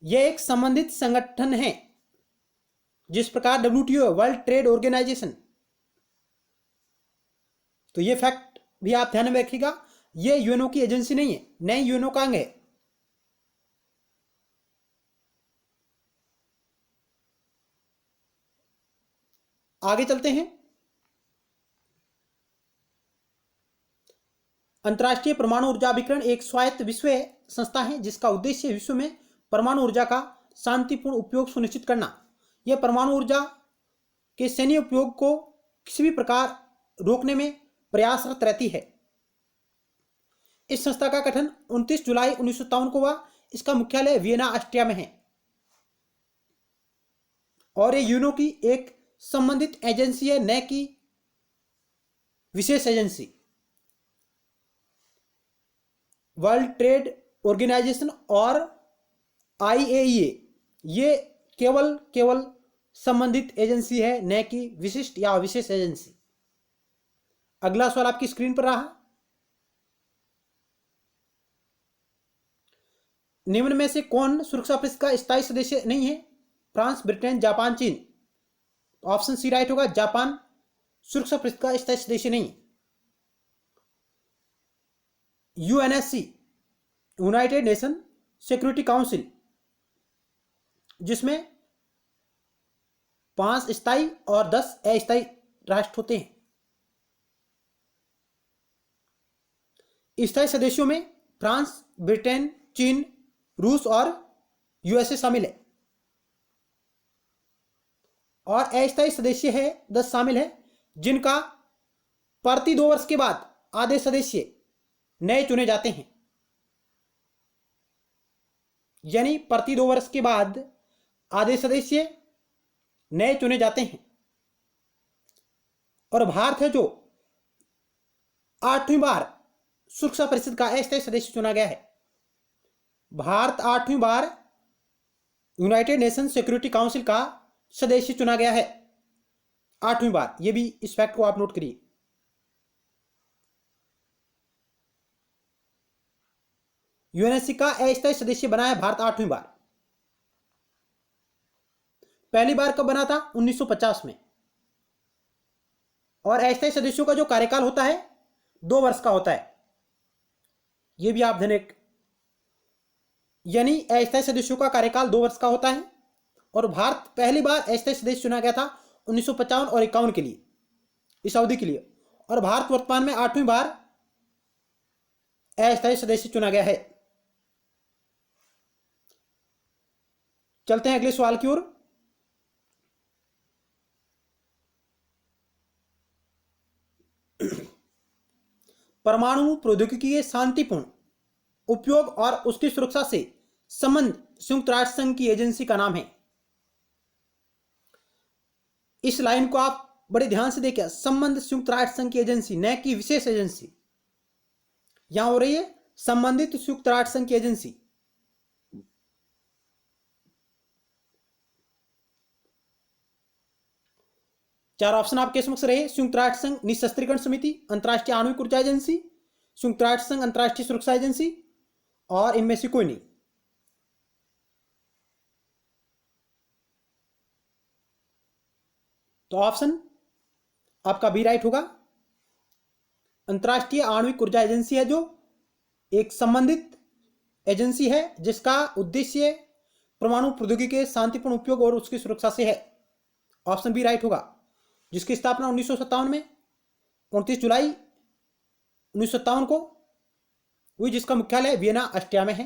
यह एक संबंधित संगठन है। जिस प्रकार WTO वर्ल्ड ट्रेड ऑर्गेनाइजेशन, तो ये फैक्ट भी आप ध्यान में रखिएगा। ये यूएनओ की एजेंसी नहीं है, न यूएनओ का अंग है। आगे चलते हैं। अंतर्राष्ट्रीय परमाणु ऊर्जा अभिकरण एक स्वायत्त विश्व संस्था है जिसका उद्देश्य विश्व में परमाणु ऊर्जा का शांतिपूर्ण उपयोग सुनिश्चित करना। यह परमाणु ऊर्जा के सैन्य उपयोग को किसी भी प्रकार रोकने में प्रयासरत रहती है। इस संस्था का गठन 29 जुलाई 1957 को हुआ। इसका मुख्यालय वियना ऑस्ट्रिया में है और ये यूएनओ की एक संबंधित एजेंसी है, न कि विशेष एजेंसी। वर्ल्ड ट्रेड ऑर्गेनाइजेशन और IAEA ये केवल संबंधित एजेंसी है, न कि विशिष्ट या विशेष एजेंसी। अगला सवाल आपकी स्क्रीन पर रहा। निम्न में से कौन सुरक्षा परिषद का स्थायी सदस्य नहीं है? फ्रांस, ब्रिटेन, जापान, चीन। ऑप्शन सी राइट होगा, जापान सुरक्षा परिषद का स्थायी सदस्य नहीं। UNSC United nation security council, जिसमें 5 स्थायी और 10 अस्थायी राष्ट्र होते हैं। स्थायी सदस्यों में फ्रांस, ब्रिटेन, चीन, रूस और USA शामिल है और अस्थायी सदस्य है 10 शामिल है, जिनका प्रति 2 वर्ष के बाद आधे सदस्य नए चुने जाते हैं। यानी प्रति 2 वर्ष के बाद आधे सदस्य नए चुने जाते हैं। और भारत है जो 8वीं बार सुरक्षा परिषद का अस्थायी सदस्य चुना गया है। भारत 8वीं बार यूनाइटेड नेशन सिक्योरिटी काउंसिल का सदस्य चुना गया है, 8वीं बार। ये भी इस फैक्ट को आप नोट करिए। UNSC का अस्थायी सदस्य बना है भारत 8वीं बार। पहली बार कब बना था? 1950 में। और अस्थायी सदस्यों का जो कार्यकाल होता है 2 वर्ष का होता है। यह भी आप ध्यान रखें। यानी अस्थायी सदस्यों का कार्यकाल 2 वर्ष का होता है और भारत पहली बार अस्थायी सदस्य चुना गया था 1955 और 51 के लिए, इस अवधि के लिए। और भारत वर्तमान में 8वीं बार अस्थायी सदस्य चुना गया है। चलते हैं अगले सवाल की ओर। परमाणु प्रौद्योगिकी के शांतिपूर्ण उपयोग और उसकी सुरक्षा से संबंध संयुक्त राष्ट्र संघ की एजेंसी का नाम है। इस लाइन को आप बड़े ध्यान से देखिए, संबंध संयुक्त राष्ट्र संघ की एजेंसी, न कि विशेष एजेंसी। यहां हो रही है संबंधित संयुक्त राष्ट्र संघ की एजेंसी। चार ऑप्शन आपके समक्ष रहे। संयुक्त राष्ट्र संघ निशस्त्रीकरण समिति, अंतर्राष्ट्रीय आणविक ऊर्जा एजेंसी, संयुक्त राष्ट्र संघ अंतर्राष्ट्रीय सुरक्षा एजेंसी, और इनमें से कोई नहीं। तो ऑप्शन आपका बी राइट होगा। अंतर्राष्ट्रीय आणविक ऊर्जा एजेंसी है जो एक संबंधित एजेंसी है जिसका उद्देश्य परमाणु प्रौद्योगिकी के शांतिपूर्ण उपयोग और उसकी सुरक्षा से है। ऑप्शन बी राइट होगा। जिसकी स्थापना 1957 में 29 जुलाई 1957 को हुई, जिसका मुख्यालय वियना ऑस्ट्रिया में है।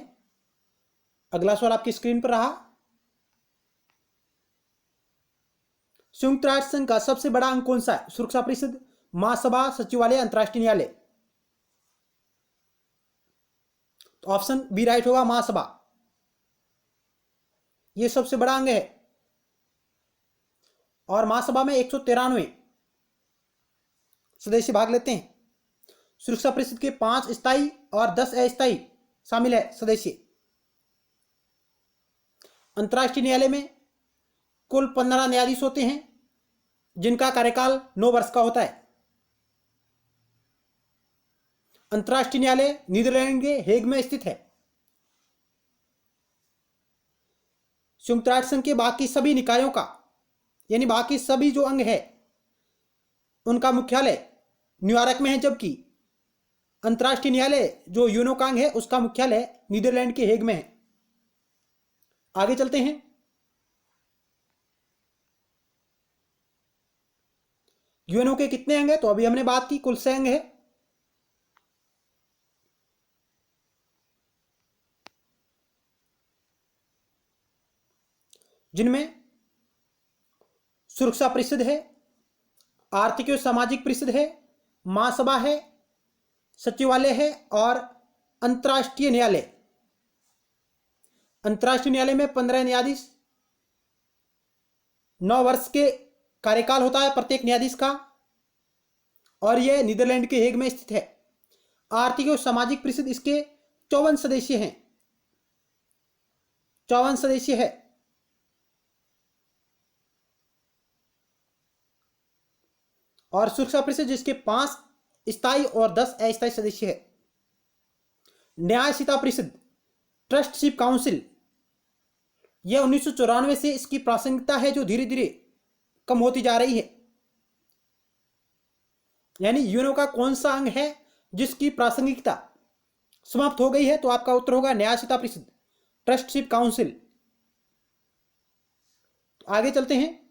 अगला सवाल आपकी स्क्रीन पर रहा। संयुक्त राष्ट्र संघ का सबसे बड़ा अंग कौन सा है? सुरक्षा परिषद, महासभा, सचिवालय, अंतर्राष्ट्रीय न्यायालय। तो ऑप्शन बी राइट होगा, महासभा। यह सबसे बड़ा अंग है और महासभा में 193 सदस्य भाग लेते हैं। सुरक्षा परिषद के 5 स्थायी और 10 अस्थायी शामिल है सदस्य। अंतर्राष्ट्रीय न्यायालय में कुल 15 न्यायाधीश होते हैं जिनका कार्यकाल 9 वर्ष का होता है। अंतर्राष्ट्रीय न्यायालय नीदरलैंड के हेग में स्थित है। संयुक्त राष्ट्र संघ के बाकी सभी निकायों का, यानी बाकी सभी जो अंग है उनका मुख्यालय न्यूयॉर्क में है, जबकि अंतर्राष्ट्रीय न्यायालय जो यूएनओ का अंग है उसका मुख्यालय नीदरलैंड के हेग में है। आगे चलते हैं। यूएनओ के कितने अंग है? तो अभी हमने बात की, कुल 6 अंग है। जिनमें सुरक्षा परिषद है, आर्थिक एवं सामाजिक परिषद है, महासभा है, सचिवालय है और अंतर्राष्ट्रीय न्यायालय। अंतर्राष्ट्रीय न्यायालय में 15 न्यायाधीश, 9 वर्ष के कार्यकाल होता है प्रत्येक न्यायाधीश का, और यह नीदरलैंड के हेग में स्थित है। आर्थिक एवं सामाजिक परिषद इसके 54 सदस्य हैं, 54 सदस्य है। और सुरक्षा परिषद जिसके 5 स्थायी और 10 अस्थायी सदस्य है। न्यायशीता परिषद, ट्रस्टशिप काउंसिल, यह 1994 से इसकी प्रासंगिकता है जो धीरे धीरे कम होती जा रही है। यानी यूएनओ का कौन सा अंग है जिसकी प्रासंगिकता समाप्त हो गई है? तो आपका उत्तर होगा न्यायशीता परिषद, ट्रस्टशिप काउंसिल। आगे चलते हैं।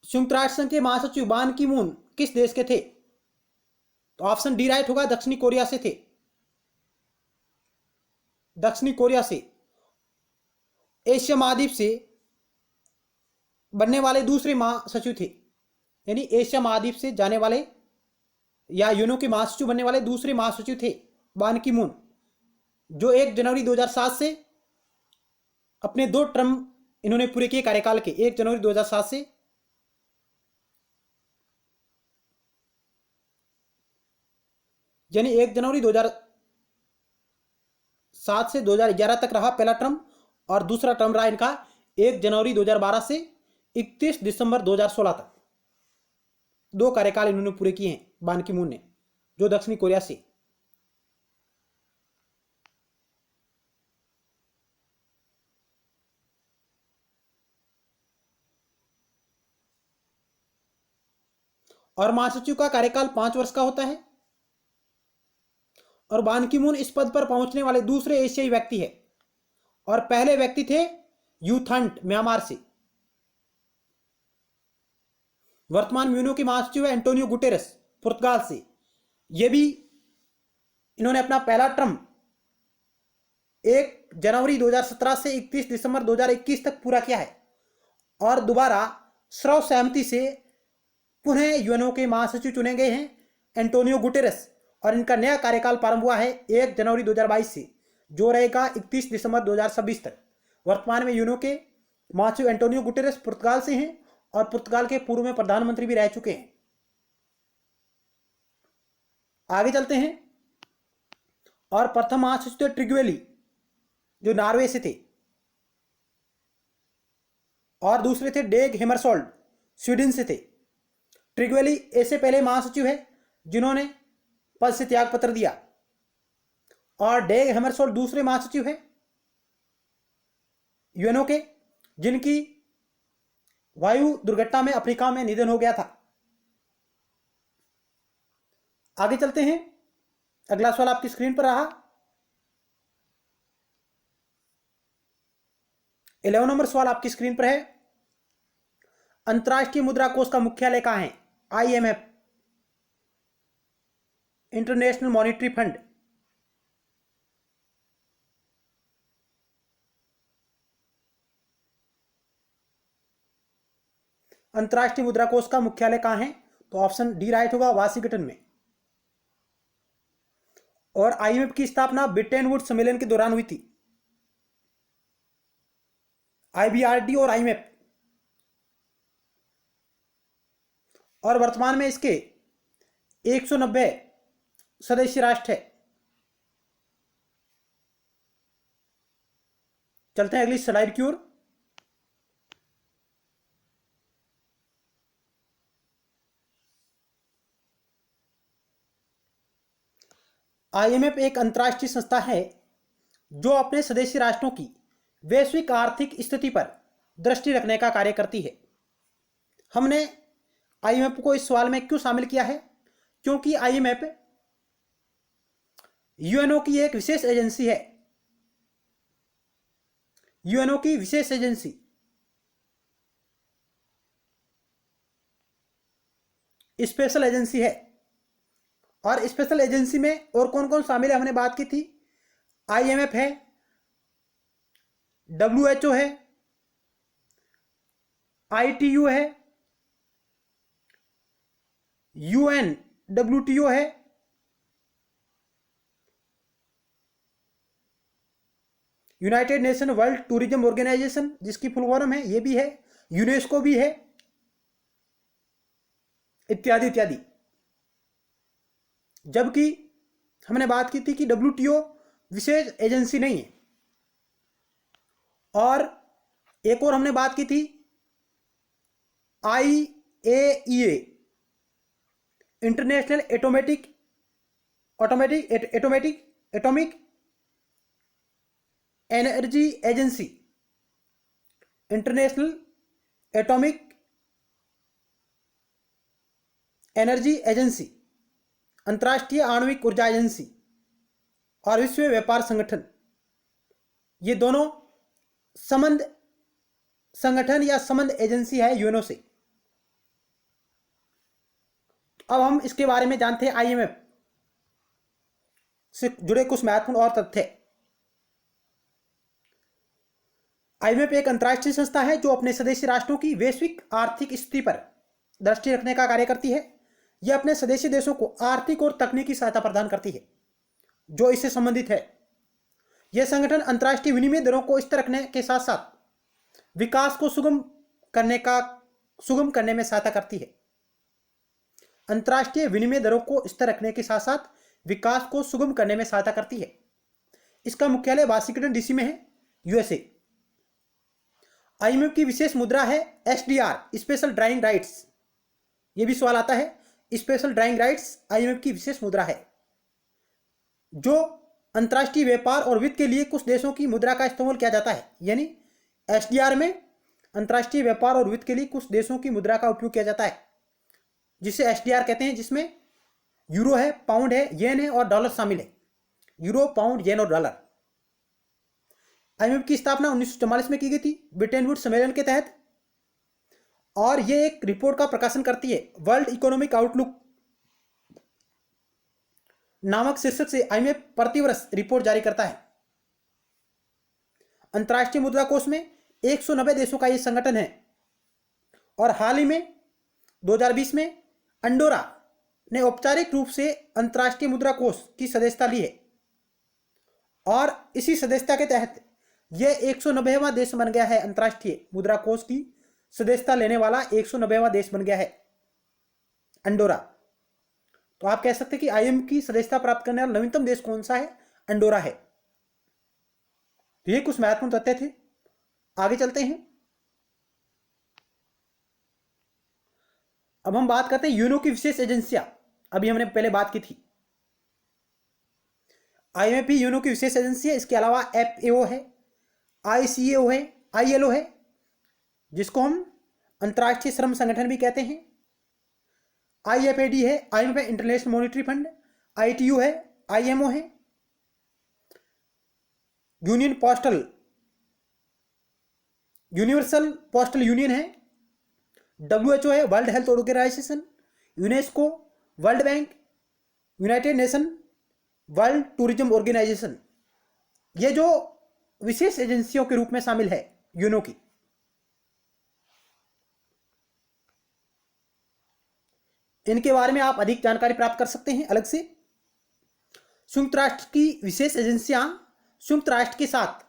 संयुक्त राष्ट्र संघ के महासचिव बान की मून किस देश के थे? तो ऑप्शन डी राइट होगा, दक्षिणी कोरिया से थे। दक्षिणी कोरिया से। एशिया महाद्वीप से बनने वाले दूसरे महासचिव थे, यानी एशिया महाद्वीप से जाने वाले या यूएनओ के महासचिव बनने वाले दूसरे महासचिव थे बान की मून, जो 1 जनवरी 2007 से अपने 2 टर्म इन्होंने पूरे किए कार्यकाल के। 1 जनवरी 2007 से यानी 1 जनवरी 2007 से 2011 तक रहा पहला टर्म, और दूसरा टर्म रहा इनका 1 जनवरी 2012 से 31 दिसंबर 2016 तक। 2 कार्यकाल इन्होंने पूरे किए हैं बान की मून ने, जो दक्षिणी कोरिया से। और महासचिव का कार्यकाल 5 वर्ष का होता है। और बान की मून इस पद पर पहुंचने वाले दूसरे एशियाई व्यक्ति है और पहले व्यक्ति थे यूथंट म्यांमार से। वर्तमान में यूएनओ के महासचिव है एंटोनियो गुटेरेस पुर्तगाल से। ये भी इन्होंने अपना पहला टर्म 1 जनवरी 2017 से 31 दिसंबर 2021 तक पूरा किया है और दोबारा सर्वसहमति से पुनः यूएनओ के महासचिव चुने गए हैं एंटोनियो गुटेरेस और इनका नया कार्यकाल प्रारंभ हुआ है 1 जनवरी 2022 से, जो रहेगा 31 दिसंबर 2026 तक। वर्तमान में यूएनओ के महासचिव एंटोनियो गुटेरेस पुर्तगाल से हैं और पुर्तगाल के पूर्व में प्रधानमंत्री भी रह चुके हैं। आगे चलते हैं। और प्रथम महासचिव ट्रिग्वेली जो नॉर्वे से थे और दूसरे थे डेग हेमरसोल्ड स्वीडन से थे। ट्रिग्वेली ऐसे पहले महासचिव है जिन्होंने पद से त्याग पत्र दिया और डेग हेमरसोल्ड दूसरे महासचिव है यूएनओ के जिनकी वायु दुर्घटना में अफ्रीका में निधन हो गया था। आगे चलते हैं। अगला सवाल आपकी स्क्रीन पर रहा। 11 नंबर सवाल आपकी स्क्रीन पर है। अंतर्राष्ट्रीय मुद्रा कोष का मुख्यालय कहां है? IMF, international monetary fund. अंतर्राष्ट्रीय मुद्रा कोष का मुख्यालय कहां है? तो ऑप्शन डी राइट होगा, वाशिंगटन में। और आईएमएफ की स्थापना ब्रिटेन वुड्स सम्मेलन के दौरान हुई थी। आईबीआरडी और आईएमएफ, और वर्तमान में इसके 190 सदस्य राष्ट्र है। चलते हैं अगली स्लाइड की ओर। आईएमएफ एक अंतर्राष्ट्रीय संस्था है जो अपने सदस्य राष्ट्रों की वैश्विक आर्थिक स्थिति पर दृष्टि रखने का कार्य करती है। हमने आईएमएफ को इस सवाल में क्यों शामिल किया है? क्योंकि आईएमएफ यूएनओ की एक विशेष एजेंसी है। यूएनओ की विशेष एजेंसी स्पेशल एजेंसी है। और स्पेशल एजेंसी में और कौन कौन शामिल है हमने बात की थी। आईएमएफ है, डब्ल्यूएचओ है, आईटीयू है, यूएन डब्ल्यूटीओ है, United nation world tourism Organisation जिसकी फुल फॉर्म है, ये भी है, यूनेस्को भी है, इत्यादि इत्यादि। जबकि हमने बात की थी कि डब्ल्यूटीओ विशेष एजेंसी नहीं है। और एक और हमने बात की थी IAEA, international atomic energy agency, international atomic energy agency, अंतर्राष्ट्रीय आणविक ऊर्जा एजेंसी और विश्व व्यापार संगठन। ये दोनों संबंध संगठन या संबंध एजेंसी है यूएनओ से। अब हम इसके बारे में जानते हैं आईएमएफ से जुड़े कुछ महत्वपूर्ण और तथ्य। आईएमएफ एक अंतर्राष्ट्रीय संस्था है जो अपने सदस्य राष्ट्रों की वैश्विक आर्थिक स्थिति पर दृष्टि रखने का कार्य करती है। यह अपने सदस्य देशों को आर्थिक और तकनीकी सहायता प्रदान करती है जो इससे संबंधित है। यह संगठन अंतर्राष्ट्रीय विनिमय दरों को स्थिर रखने के साथ साथ विकास को सुगम करने में सहायता करती है। अंतर्राष्ट्रीय विनिमय दरों को स्थिर रखने के साथ साथ विकास को सुगम करने में सहायता करती है। इसका मुख्यालय वाशिंगटन डीसी में है, यूएसए। आईएमएफ की विशेष मुद्रा है एसडीआर, स्पेशल ड्राइंग राइट्स। यह भी सवाल आता है, स्पेशल ड्राइंग राइट्स आईएमएफ की विशेष मुद्रा है जो अंतर्राष्ट्रीय व्यापार और वित्त के लिए कुछ देशों की मुद्रा का इस्तेमाल किया जाता है। यानी एसडीआर में अंतर्राष्ट्रीय व्यापार और वित्त के लिए कुछ देशों की मुद्रा का उपयोग किया जाता है जिसे एसडीआर कहते हैं, जिसमें यूरो है, पाउंड है, येन है और डॉलर शामिल है। यूरो, पाउंड, येन और डॉलर। आईएमएफ की स्थापना 1944 में की गई थी ब्रिटेन वुड्स सम्मेलन के तहत, और ये एक रिपोर्ट का प्रकाशन करती है। वर्ल्ड इकोनॉमिक आउटलुक नामक शीर्षक से आईएमएफ प्रतिवर्ष रिपोर्ट जारी करता है। अंतर्राष्ट्रीय मुद्रा कोष में 190 देशों का ये संगठन है, और हाल ही में 2020 में अंडोरा ने औपचारिक रूप से अंतर्राष्ट्रीय मुद्रा कोष की सदस्यता ली है, और इसी सदस्यता के तहत यह 190वां देश बन गया है। अंतर्राष्ट्रीय मुद्रा कोष की सदस्यता लेने वाला 190वां देश बन गया है अंडोरा। तो आप कह सकते हैं कि आईएमएफ की सदस्यता प्राप्त करने वाला नवीनतम देश कौन सा है? अंडोरा है। तो ये कुछ महत्वपूर्ण तथ्य थे। आगे चलते हैं। अब हम बात करते हैं यूएनओ की विशेष एजेंसियां। अभी हमने पहले बात की थी। आईएमएफ यूएनओ की विशेष एजेंसी है। इसके अलावा एफएओ है, आईसीएओ है, आईएलओ है, जिसको हम अंतर्राष्ट्रीय श्रम संगठन भी कहते हैं, आईएफएडी है, IMF international monetary fund, ITU है, आईएमओ है, union postal universal postal union है, डब्ल्यूएचओ है, world health organisation, UNESCO, world bank, united nation, world tourism organisation. ये जो विशेष एजेंसियों के रूप में शामिल है यूएनओ की। इनके बारे में आप अधिक जानकारी प्राप्त कर सकते हैं अलग से। संयुक्त राष्ट्र की विशेष एजेंसियां संयुक्त राष्ट्र के साथ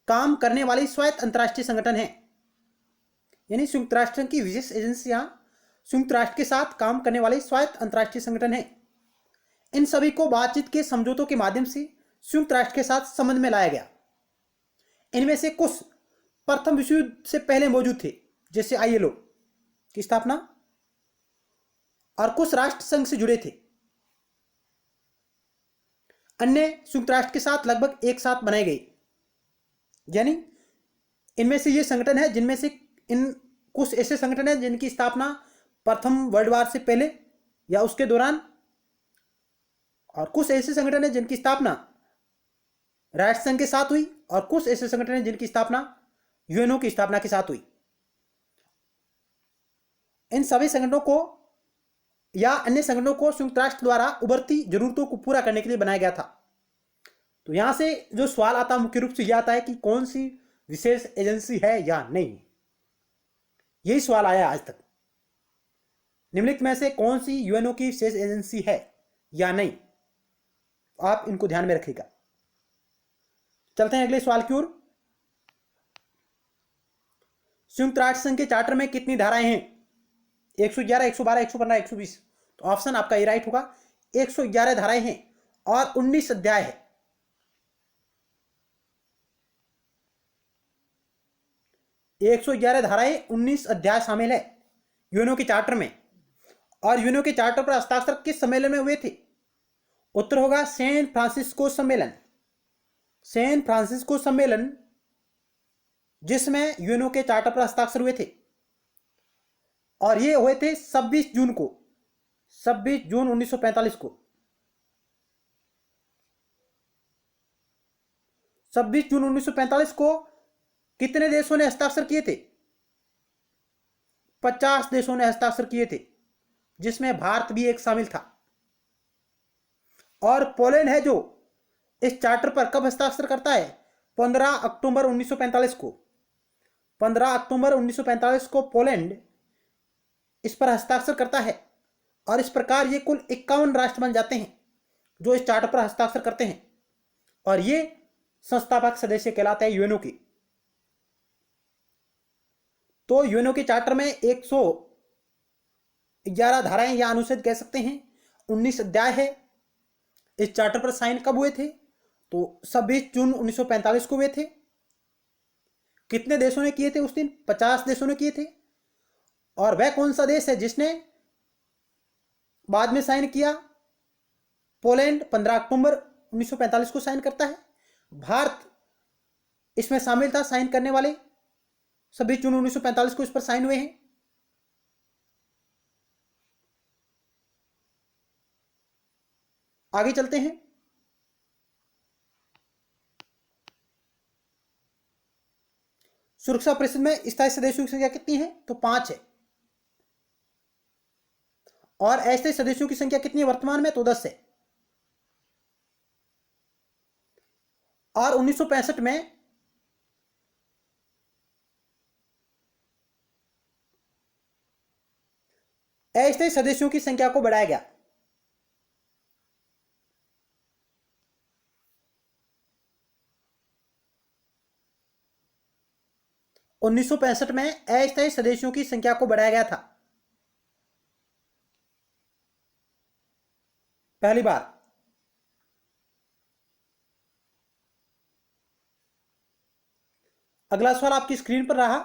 काम करने वाली स्वायत्त अंतर्राष्ट्रीय संगठन है। यानी संयुक्त राष्ट्र की विशेष एजेंसियां संयुक्त राष्ट्र के साथ काम करने वाले स्वायत्त अंतर्राष्ट्रीय संगठन है। इन सभी को बातचीत के समझौतों के माध्यम से संयुक्त राष्ट्र के साथ संबंध में लाया गया। इनमें से कुछ प्रथम विश्व युद्ध से पहले मौजूद थे, जैसे आईएलओ की स्थापना, और कुछ राष्ट्र संघ से जुड़े थे। अन्य संयुक्त राष्ट्र के साथ लगभग एक साथ बनाए गए। यानी इनमें से ये संगठन है जिनमें से इन कुछ ऐसे संगठन हैं जिनकी स्थापना प्रथम वर्ल्ड वार से पहले या उसके दौरान, और कुछ ऐसे संगठन हैं जिनकी स्थापना राष्ट्र संघ के साथ हुई, और कुछ ऐसे संगठन हैं जिनकी स्थापना यूएनओ की स्थापना के साथ हुई। इन सभी संगठनों को या अन्य संगठनों को संयुक्त राष्ट्र द्वारा उभरती जरूरतों को पूरा करने के लिए बनाया गया था। तो यहां से जो सवाल आता है मुख्य रूप से यह आता है कि कौन सी विशेष एजेंसी है या नहीं। यही सवाल आया आज तक। निम्नलिखित में से कौन सी यूएनओ की विशेष एजेंसी है या नहीं, आप इनको ध्यान में रखिएगा। चलते हैं अगले सवाल की ओर। संयुक्त राष्ट्र संघ के चार्टर में कितनी धाराएं हैं? 111, 112, 115, 120। तो ऑप्शन आपका ये राइट होगा। 111 धाराएं हैं और 19 अध्याय है। एक 111 धाराएं, 19 अध्याय शामिल है यूएनओ के चार्टर में। और यूएनओ के चार्टर पर हस्ताक्षर किस सम्मेलन में हुए थे? उत्तर होगा सैन फ्रांसिस्को सम्मेलन। सैन फ्रांसिस्को सम्मेलन, जिसमें यूएनओ के चार्टर पर हस्ताक्षर हुए थे, और ये हुए थे 26 जून को, 26 जून 1945 को। 26 जून 1945 को कितने देशों ने हस्ताक्षर किए थे? 50 देशों ने हस्ताक्षर किए थे, जिसमें भारत भी एक शामिल था। और पोलैंड है जो इस चार्टर पर कब हस्ताक्षर करता है? 15 अक्टूबर 1945 को। 15 अक्टूबर 1945 को पोलैंड इस पर हस्ताक्षर करता है, और इस प्रकार ये कुल 51 राष्ट्र बन जाते हैं जो इस चार्टर पर हस्ताक्षर करते हैं, और ये संस्थापक सदस्य कहलाते हैं यूएनओ की। तो यूएनओ के चार्टर में 111 धाराएं या अनुच्छेद कह सकते हैं, 19 अध्याय है। इस चार्टर पर साइन कब हुए थे? तो 26 जून 1945 को हुए थे। कितने देशों ने किए थे उस दिन? 50 देशों ने किए थे। और वह कौन सा देश है जिसने बाद में साइन किया? पोलैंड 15 अक्टूबर 1945 को साइन करता है। भारत इसमें शामिल था साइन करने वाले। 26 जून 1945 को इस पर साइन हुए हैं। आगे चलते हैं। सुरक्षा परिषद में स्थायी सदस्यों की संख्या कितनी है? तो 5 है। और अस्थायी सदस्यों की संख्या कितनी है वर्तमान में? तो 10 है। और 1965 में अस्थायी सदस्यों की संख्या को बढ़ाया गया। उन्नीस सौ पैंसठ में अस्थायी सदस्यों की संख्या को बढ़ाया गया था पहली बार। अगला सवाल आपकी स्क्रीन पर रहा।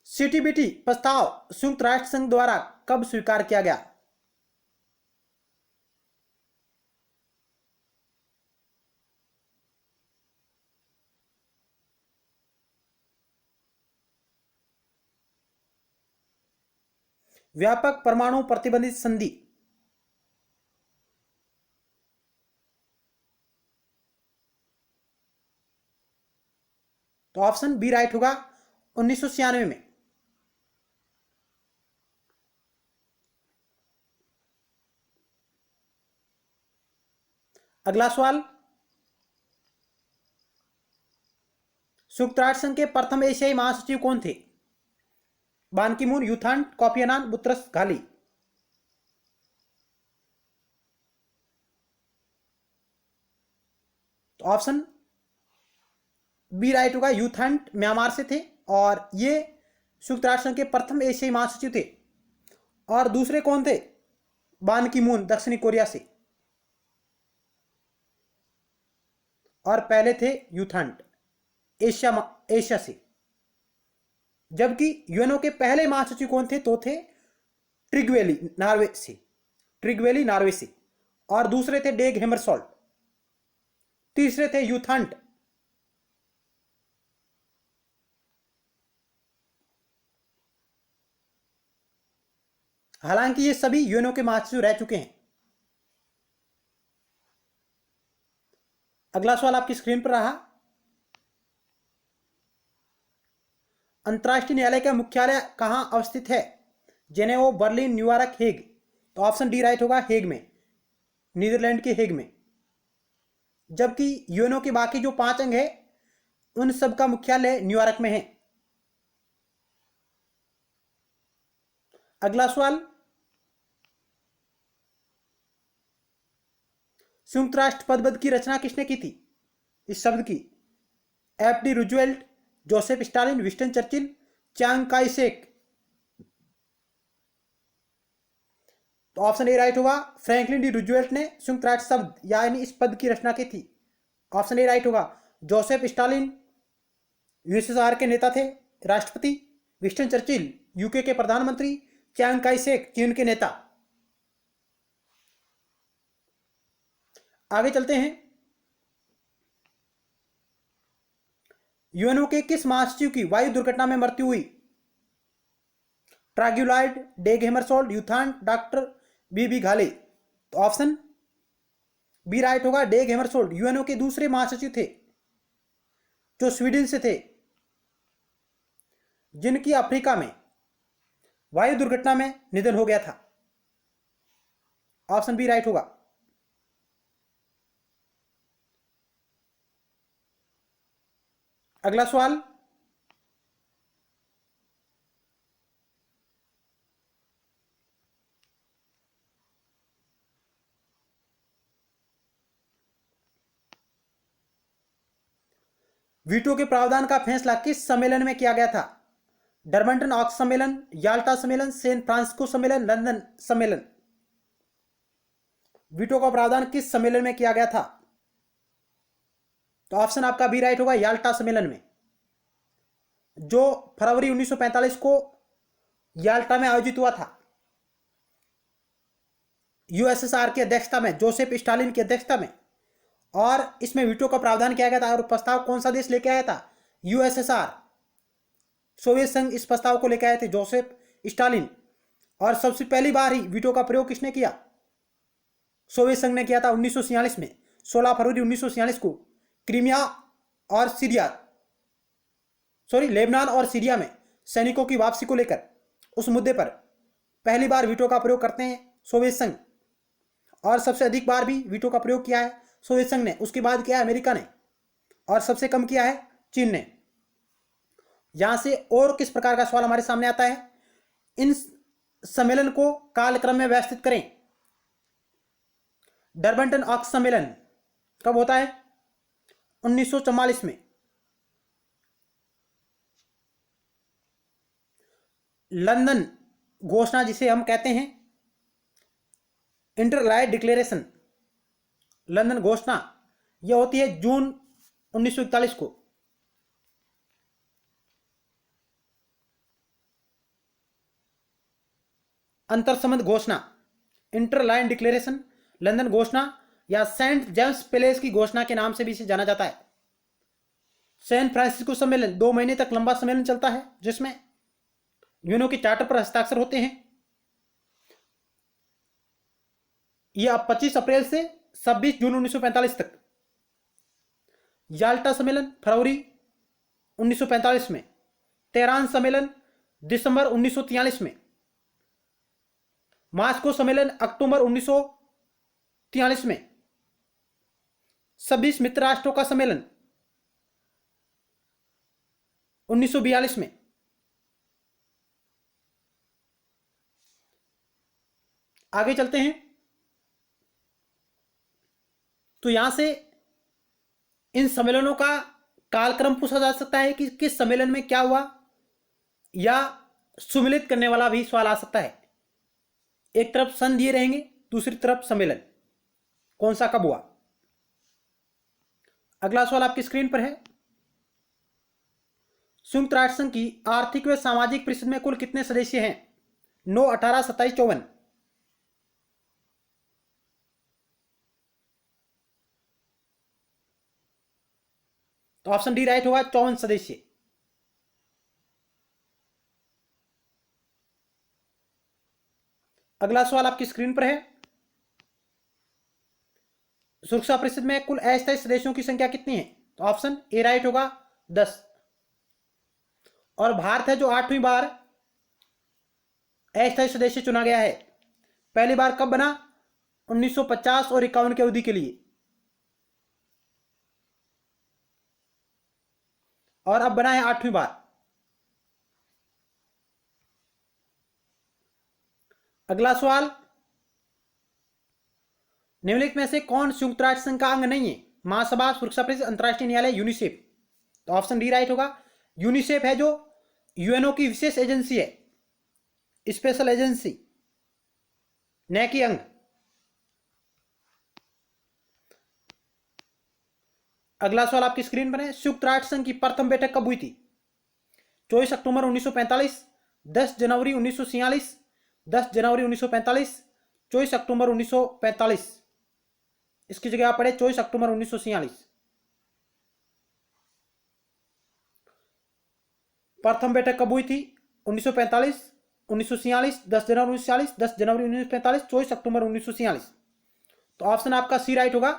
सीटीबीटी प्रस्ताव संयुक्त राष्ट्र संघ द्वारा कब स्वीकार किया गया? व्यापक परमाणु प्रतिबंधित संधि। तो ऑप्शन बी राइट होगा, 1996 में। अगला सवाल, संयुक्त राष्ट्र संघ के प्रथम एशियाई महासचिव कौन थे? बान Ki moon, you than, Kofi Annan, Boutros Ghali. तो ऑप्शन बी राइट होगा, यू थान म्यांमार से थे और ये संयुक्त राष्ट्र संघ के प्रथम एशियाई महासचिव थे। और दूसरे कौन थे? बान की मून, दक्षिणी कोरिया से। और पहले थे यूथांट, एशिया से। जबकि यूएनओ के पहले महासचिव कौन थे? तो थे ट्रिगवेली, नॉर्वे से। ट्रिगवेली, नॉर्वे से। और दूसरे थे डेग हेमरसॉल्ट। तीसरे थे यूथांट। हालांकि ये सभी यूएनओ के महासचिव रह चुके हैं। अगला सवाल आपकी स्क्रीन पर रहा। अंतर्राष्ट्रीय न्यायालय का मुख्यालय कहां अवस्थित है? Geneva, Berlin, New York, Hague. तो ऑप्शन डी राइट होगा, हेग में, नीदरलैंड के हेग में। जबकि यूएनओ के बाकी जो 5 अंग है उन सब का मुख्यालय न्यूयॉर्क में है। अगला सवाल, संयुक्त राष्ट्र पद की रचना किसने की थी? इस शब्द की? F D Roosevelt, Joseph Stalin, Winston Churchill, Chiang Kai Shek. तो ऑप्शन ए राइट होगा, फ्रैंकलिन डी रूजवेल्ट ने संयुक्त राष्ट्र शब्द यानी इस पद की रचना की थी। ऑप्शन ए राइट होगा। जोसेफ स्टालिन यूएसएसआर के नेता थे, राष्ट्रपति। विंस्टन चर्चिल यूके के प्रधानमंत्री। चांग काई शेक चीन के नेता। आगे चलते हैं। यूएनओ के किस महासचिव की वायु दुर्घटना में मृत्यु हुई? ट्राग्युलाइड, डेग हेमरसोल्ड, यूथान, डॉक्टर बीबी घाले। तो ऑप्शन बी राइट होगा, डेग हेमरसोल्ड यूएनओ के दूसरे महासचिव थे जो स्वीडन से थे, जिनकी अफ्रीका में वायु दुर्घटना में निधन हो गया था। ऑप्शन बी राइट होगा। अगला सवाल, वीटो के प्रावधान का फैसला किस सम्मेलन में किया गया था? डरबंटन ऑक्स सम्मेलन, याल्टा सम्मेलन, सैन फ्रांसिस्को सम्मेलन, लंदन सम्मेलन। वीटो का प्रावधान किस सम्मेलन में किया गया था? तो ऑप्शन आपका बी राइट होगा, याल्टा सम्मेलन में, जो फरवरी 1945 को याल्टा में आयोजित हुआ था। यूएसएसआर की अध्यक्षता में, जोसेफ स्टालिन की अध्यक्षता में। और इसमें वीटो का प्रावधान किया गया था। और प्रस्ताव कौन सा देश लेके आया था? यूएसएसआर, सोवियत संघ इस प्रस्ताव को लेकर आए थे, जोसेफ स्टालिन। और सबसे पहली बार ही वीटो का प्रयोग किसने किया? सोवियत संघ ने किया था 1946 में। 16 फरवरी 1946 को क्रीमिया और लेबनान और सीरिया में सैनिकों की वापसी को लेकर उस मुद्दे पर पहली बार वीटो का प्रयोग करते हैं सोवियत संघ, और सबसे अधिक बार भी वीटो का प्रयोग किया है सोवियत संघ ने। उसके बाद किया है अमेरिका ने, और सबसे कम किया है चीन ने। यहां से और किस प्रकार का सवाल हमारे सामने आता है, इन सम्मेलन को कालक्रम में व्यवस्थित करें। डरबंटन ऑक्स सम्मेलन कब होता है? 1944 में। लंदन घोषणा जिसे हम कहते हैं इंटरलाइड डिक्लेरेशन, लंदन घोषणा, यह होती है जून 1941 को। अंतर संबंध घोषणा, इंटरलाइन डिक्लेरेशन, लंदन घोषणा या सेंट जेम्स पैलेस की घोषणा के नाम से भी इसे जाना जाता है। सैन फ्रांसिस्को सम्मेलन 2 महीने तक लंबा सम्मेलन चलता है, जिसमें यूएनओ के चार्टर पर हस्ताक्षर होते हैं। यह 25 अप्रैल से 26 जून 1945 तक। याल्टा सम्मेलन फरवरी 1945 में। तेहरान सम्मेलन दिसंबर 1943 में। मास्को सम्मेलन अक्टूबर 1943 में। 26 मित्र राष्ट्रों का सम्मेलन 1942 में। आगे चलते हैं। तो यहां से इन सम्मेलनों का कालक्रम पूछा जा सकता है कि किस सम्मेलन में क्या हुआ, या सुमिलित करने वाला भी सवाल आ सकता है। एक तरफ सन दिए रहेंगे, दूसरी तरफ सम्मेलन, कौन सा कब हुआ। अगला सवाल आपकी स्क्रीन पर है। संयुक्त राष्ट्र संघ की आर्थिक व सामाजिक परिषद में कुल कितने सदस्य हैं? 9, 18, 27, 54। तो ऑप्शन डी राइट होगा, 54 सदस्य। अगला सवाल आपकी स्क्रीन पर है। सुरक्षा परिषद में कुल अस्थायी सदस्यों की संख्या कितनी है? तो ऑप्शन ए राइट होगा, 10। और भारत है जो 8वीं बार अस्थायी सदस्य चुना गया है। पहली बार कब बना? 1950 और 51 की अवधि के लिए, और अब बना है 8वीं बार। अगला सवाल, निम्नलिखित में से कौन संयुक्त राष्ट्र संघ का अंग नहीं है? महासभा, सुरक्षा परिषद, अंतर्राष्ट्रीय न्यायालय, यूनिसेफ। तो ऑप्शन डी राइट होगा। यूनिसेफ है जो यूएनओ की विशेष एजेंसी है, स्पेशल एजेंसी, न कि अंग। अगला सवाल आपकी स्क्रीन पर है। संयुक्त राष्ट्र संघ की प्रथम बैठक कब हुई थी? 24 अक्टूबर 1945, 10 जनवरी 1946, 10 जनवरी 1945, 24 अक्टूबर 1945। इसकी जगह आप पढ़े 24 अक्टूबर 1946। प्रथम बैठक कब हुई थी? 1945, 1946, 10 जनवरी 1946, 10 जनवरी 1945, 24 अक्टूबर 1946। तो ऑप्शन आपका सी राइट होगा,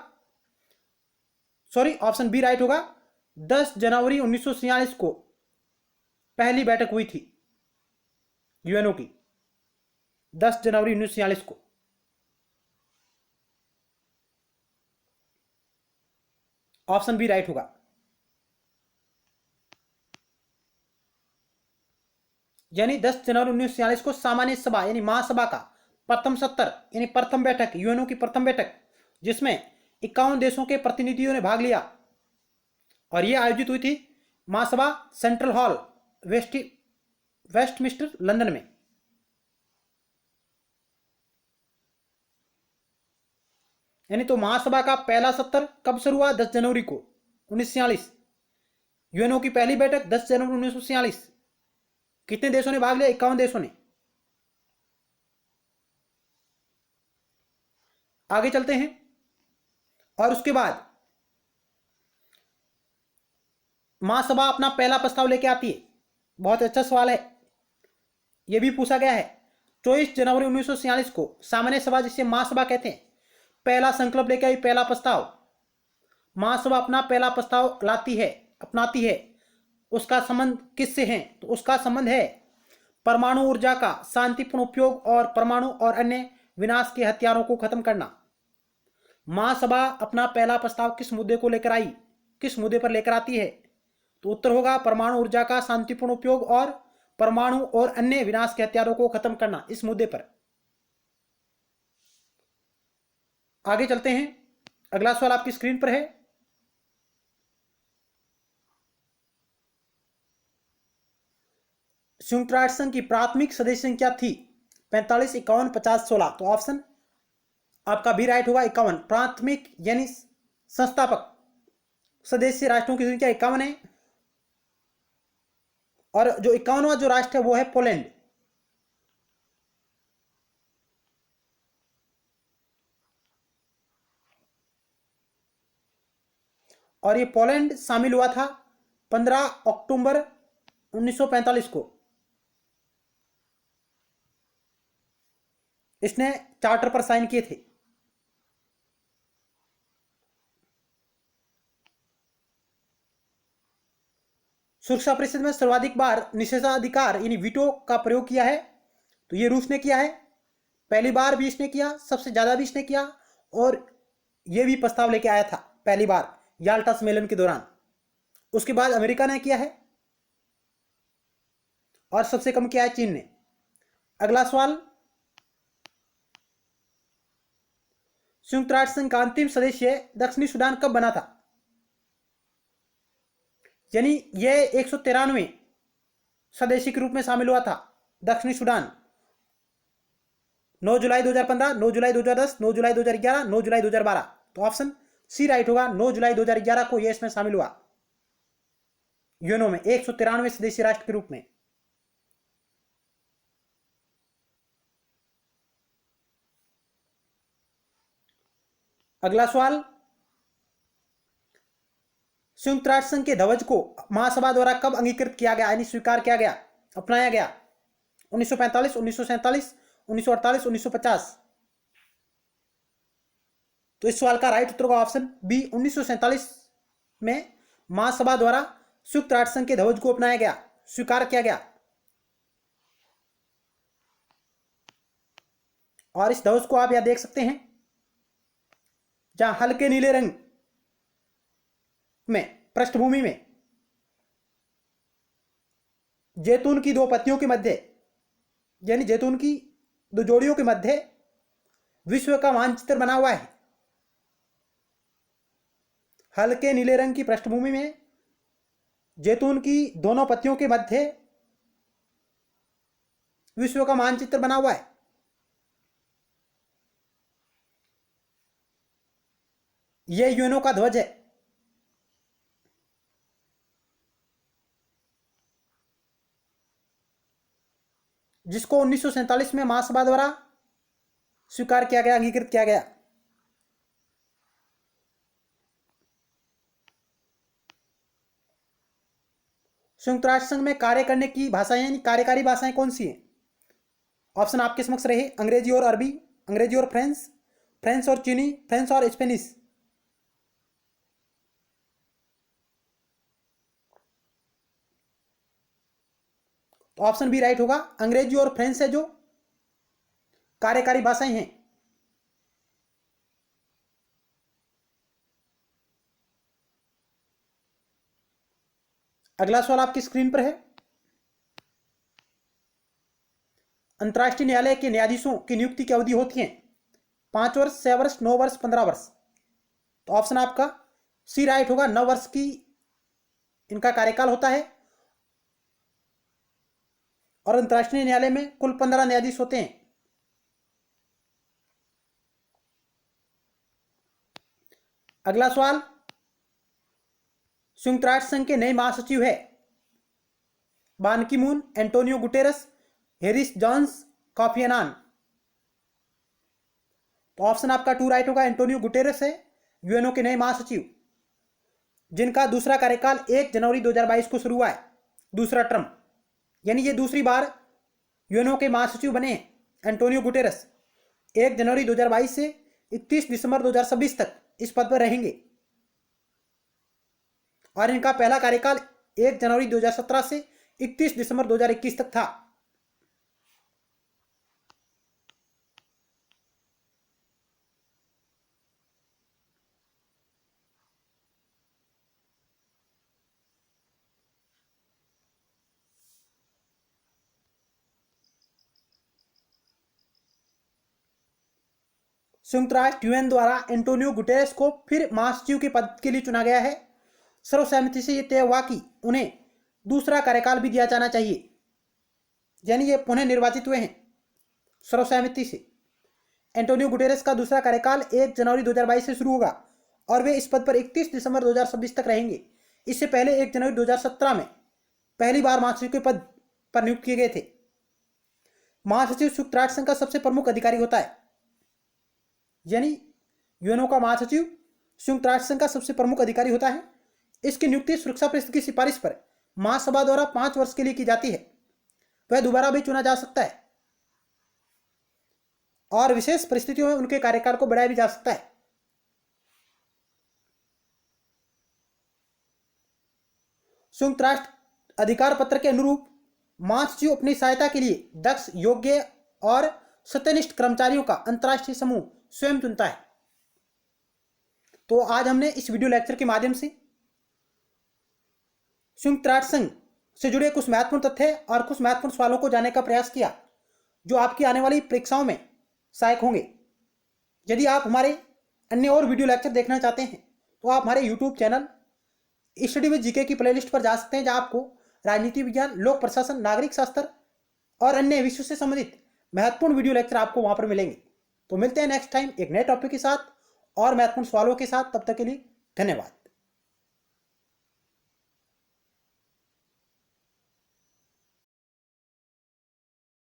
सॉरी ऑप्शन बी राइट होगा। 10 जनवरी 1946 को पहली बैठक हुई थी यूएनओ की, 10 जनवरी 1946 को। ऑप्शन बी राइट होगा। यानी 10 जनवरी 1946 को सामान्य सभा यानी महासभा का प्रथम सत्र यानी प्रथम बैठक, यूएनओ की प्रथम बैठक, जिसमें 51 देशों के प्रतिनिधियों ने भाग लिया, और यह आयोजित हुई थी महासभा सेंट्रल हॉल, वेस्टमिंस्टर, लंदन में। यानी तो महासभा का पहला सत्र कब शुरू हुआ? 10 जनवरी को 1946। यूएनओ की पहली बैठक 10 जनवरी 1946। कितने देशों ने भाग लिया? 51 देशों ने। आगे चलते हैं। और उसके बाद महासभा अपना पहला प्रस्ताव लेके आती है। बहुत अच्छा सवाल है, यह भी पूछा गया है। 24 जनवरी 1946 को सामान्य सभा, जिसे महासभा कहते हैं, पहला संकल्प लेके आई, पहला प्रस्ताव, महासभा अपना पहला प्रस्ताव लाती है, अपनाती है। उसका संबंध किससे है? तो उसका संबंध है परमाणु ऊर्जा का शांतिपूर्ण उपयोग और परमाणु और अन्य विनाश के हथियारों को खत्म करना। महासभा अपना पहला प्रस्ताव किस मुद्दे को लेकर आई, किस मुद्दे पर लेकर आती है? तो उत्तर होगा परमाणु ऊर्जा का शांतिपूर्ण उपयोग और परमाणु और अन्य विनाश के हथियारों को खत्म करना, इस मुद्दे पर। आगे चलते हैं, अगला सवाल आपकी स्क्रीन पर है। संयुक्त राष्ट्र संघ की प्राथमिक सदस्य संख्या थी 45, 51, 50, 16। तो ऑप्शन आपका भी राइट होगा 51। प्राथमिक यानी संस्थापक सदस्य राष्ट्रों की संख्या 51 है, और जो 51वां जो राष्ट्र है वो है पोलैंड। और ये पोलैंड शामिल हुआ था 15 अक्टूबर 1945 को। इसने चार्टर पर साइन किए थे। सुरक्षा परिषद में सर्वाधिक बार निषेधाधिकार यानी वीटो का प्रयोग किया है, तो ये रूस ने किया है। पहली बार भी इसने किया, सबसे ज्यादा भी इसने किया, और यह भी प्रस्ताव लेके आया था पहली बार याल्टा सम्मेलन के दौरान। उसके बाद अमेरिका ने किया है, और सबसे कम किया है चीन ने। अगला सवाल, संयुक्त राष्ट्र संघ का अंतिम सदस्य दक्षिणी सूडान कब बना था? यानी यह 193वें सदस्य के रूप में शामिल हुआ था दक्षिणी सूडान। 9 जुलाई 2015, 9 जुलाई 2010, 9 जुलाई 2011, 9 जुलाई 2012। तो ऑप्शन सी राइट होगा, 9 जुलाई 2011 को यह इसमें शामिल हुआ यूएनओ में 193वें सदस्य राष्ट्र के रूप में। अगला सवाल, संयुक्त राष्ट्र संघ के ध्वज को महासभा द्वारा कब अंगीकृत किया गया यानी स्वीकार किया गया, अपनाया गया? 1945, 1947, 1948, 1950। तो इस सवाल का राइट उत्तर होगा ऑप्शन बी, 1947 में महासभा द्वारा संयुक्त राष्ट्र संघ के ध्वज को अपनाया गया, स्वीकार किया गया। और इस ध्वज को आप यहां देख सकते हैं, जहां हल्के नीले रंग में पृष्ठभूमि में जैतून की दो पत्तियों के मध्य यानी जैतून की दो जोड़ियों के मध्य विश्व का मानचित्र बना हुआ है। हल्के नीले रंग की पृष्ठभूमि में जैतून की दोनों पत्तियों के मध्य विश्व का मानचित्र बना हुआ है। यह यूएनओ का ध्वज है। जिसको 1947 में महासभा द्वारा स्वीकार किया गया, अंगीकृत किया गया। संयुक्त राष्ट्र संघ में कार्य करने की भाषाएं यानी कार्यकारी भाषाएं कौन सी हैं? ऑप्शन आपके समक्ष रहे, अंग्रेजी और अरबी, अंग्रेजी और फ्रेंच, फ्रेंच और चीनी, फ्रेंच और स्पेनिश। तो ऑप्शन बी राइट होगा, अंग्रेजी और फ्रेंच है जो कार्यकारी भाषाएं हैं। अगला सवाल आपकी स्क्रीन पर है, अंतर्राष्ट्रीय न्यायालय के न्यायाधीशों की नियुक्ति की अवधि होती है 5 वर्ष, 6 वर्ष, 9 वर्ष, 15 वर्ष। तो ऑप्शन आपका सी राइट होगा, 9 वर्ष की इनका कार्यकाल होता है, और अंतर्राष्ट्रीय न्यायालय में कुल 15 न्यायाधीश होते हैं। अगला सवाल, संयुक्त राष्ट्र संघ के नए महासचिव है Ban Ki Moon, Antonio Guterres, हेरिस जॉन्स, कॉफी अन्नान। तो ऑप्शन आपका 2 राइट होगा, एंटोनियो गुटेरस है यूएनओ के नए महासचिव, जिनका दूसरा कार्यकाल 1 जनवरी 2022 को शुरू हुआ है, दूसरा टर्म, यानी ये दूसरी बार यूएनओ के महासचिव बने हैं एंटोनियो गुटेरस। 1 जनवरी 2022 से 31 दिसंबर 2026 तक इस पद पर रहेंगे और इनका पहला कार्यकाल 1 जनवरी 2017 से 31 दिसंबर 2021 तक था। संयुक्त राष्ट्र यूएन द्वारा एंटोनियो गुटेरेस को फिर महासचिव के पद के लिए चुना गया है। सर्वसहमति से यह तय हुआ कि उन्हें दूसरा कार्यकाल भी दिया जाना चाहिए, यानी ये पुनः निर्वाचित हुए हैं सर्वसहमति से। एंटोनियो गुटेरेस का दूसरा कार्यकाल 1 जनवरी 2022 से शुरू होगा और वे इस पद पर 31 दिसंबर 2026 तक रहेंगे। इससे पहले 1 जनवरी 2017 में पहली बार महासचिव के पद पर नियुक्त किए गए थे। महासचिव संयुक्त राष्ट्र संघ का सबसे प्रमुख अधिकारी होता है, यानी यूएनओ का महासचिव संयुक्त राष्ट्र संघ का सबसे प्रमुख अधिकारी होता है। इसकी नियुक्ति सुरक्षा परिषद की सिफारिश पर महासभा द्वारा 5 वर्ष के लिए की जाती है। वह दोबारा भी चुना जा सकता है और विशेष परिस्थितियों में उनके कार्यकाल को बढ़ाया भी जा सकता है। संयुक्त राष्ट्र अधिकार पत्र के अनुरूप महासचिव अपनी सहायता के लिए दक्ष, योग्य और सत्यनिष्ठ कर्मचारियों का अंतर्राष्ट्रीय समूह स्वयं चुनता है। तो आज हमने इस वीडियो लेक्चर के माध्यम से संयुक्त राष्ट्र संघ से जुड़े कुछ महत्वपूर्ण तथ्य और कुछ महत्वपूर्ण सवालों को जानने का प्रयास किया, जो आपकी आने वाली परीक्षाओं में सहायक होंगे। यदि आप हमारे अन्य और वीडियो लेक्चर देखना चाहते हैं तो आप हमारे YouTube channel study with GK की प्लेलिस्ट पर जा सकते हैं, जहां आपको राजनीति विज्ञान, लोक प्रशासन, नागरिक शास्त्र और अन्य विषयों से संबंधित महत्वपूर्ण वीडियो लेक्चर आपको वहां पर मिलेंगे। तो मिलते हैं नेक्स्ट टाइम एक नए टॉपिक के साथ और महत्वपूर्ण सवालों के साथ। तब तक के लिए धन्यवाद।